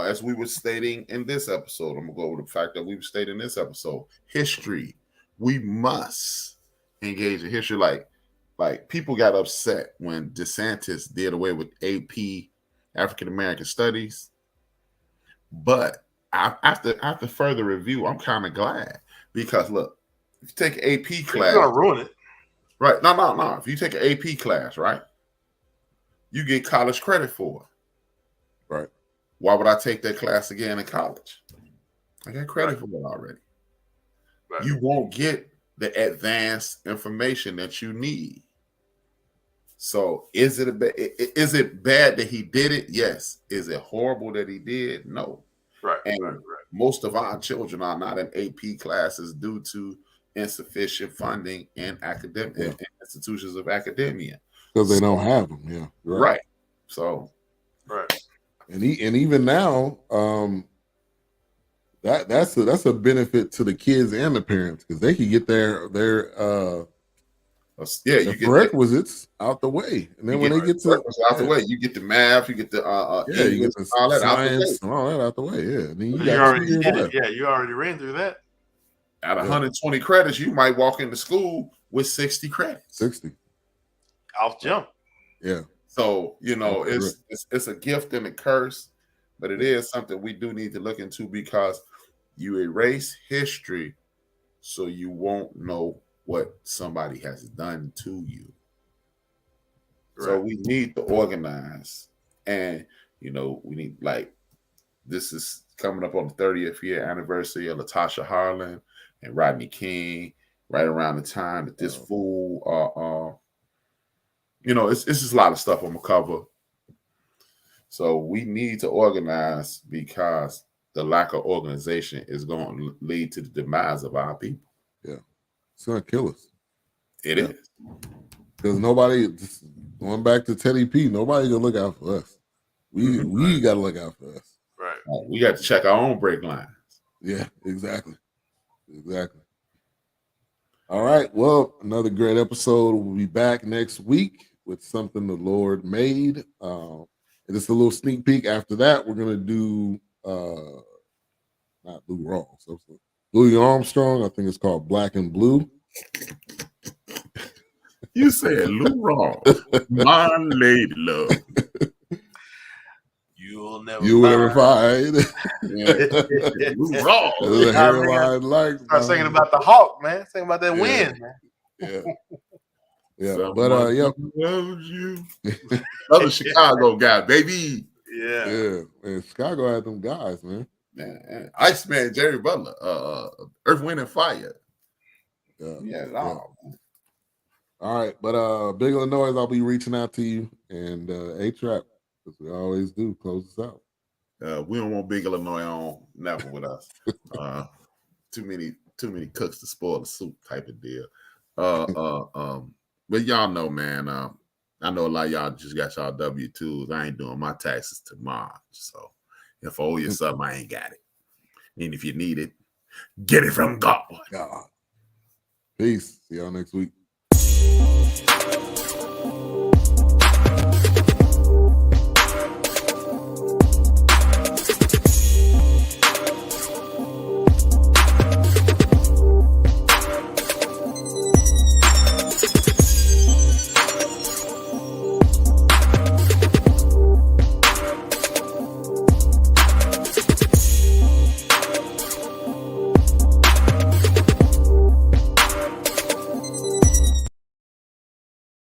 as we were stating in this episode, I'm going to go over the fact that we were stating in this episode, history. We must engage in history. Like people got upset when DeSantis did away with AP African American Studies. But after further review, I'm kind of glad because look, if you take an AP class, you're gonna ruin it. Right. No. If you take an AP class, right, you get college credit for it. Right. Why would I take that class again in college? I got credit for it already. Right. You won't get the advanced information that you need. So is it bad that he did it? Yes. Is it horrible that he did? No. Right. And most of our children are not in AP classes due to insufficient funding in academic institutions of academia. Because they don't have them. Yeah. Right. So. Right. And even now, that's a benefit to the kids and the parents because they can get their prerequisites out the way, and then when they get to out the way, you get the math, you get the you get the all that science and all that out the way. Yeah, I mean, you already did it. Yeah, you already ran through that. At 120 credits, you might walk into school with 60 credits. 60. Off jump. Yeah. So, it's a gift and a curse, but it is something we do need to look into because you erase history so you won't know what somebody has done to you. Right. So we need to organize. And, we need, this is coming up on the 30th year anniversary of Latasha Harlan and Rodney King, right around the time that this fool, it's just a lot of stuff on the cover. So we need to organize because the lack of organization is going to lead to the demise of our people. Yeah. It's going to kill us. It is. Because nobody, going back to Teddy P, nobody going to look out for us. We got to look out for us. Right. We got to check our own brake lines. Yeah, exactly. All right. Well, another great episode. We'll be back next week with something the Lord made. And just a little sneak peek. After that, we're going to do not Lou Rawls. So Louis Armstrong. I think it's called Black and Blue. You said Lou Rawls. My lady love. You will never find. Lou Rawls. A hairline Start singing about the hawk, man. Singing about that wind, man. Yeah. Someone But loves you. Other Chicago guy, baby. Yeah. Man, Chicago had them guys, man. Man, Iceman, Jerry Butler, Earth, Wind, and Fire. All right, but Big Illinois, I'll be reaching out to you, and A-Trap, as we always do, close us out. We don't want Big Illinois on, never with us. Too many cooks to spoil the soup type of deal. But y'all know, man. I know a lot of y'all just got y'all W-2s. I ain't doing my taxes till March, so if I owe you something, I ain't got it. And if you need it, get it from God. Peace. See y'all next week.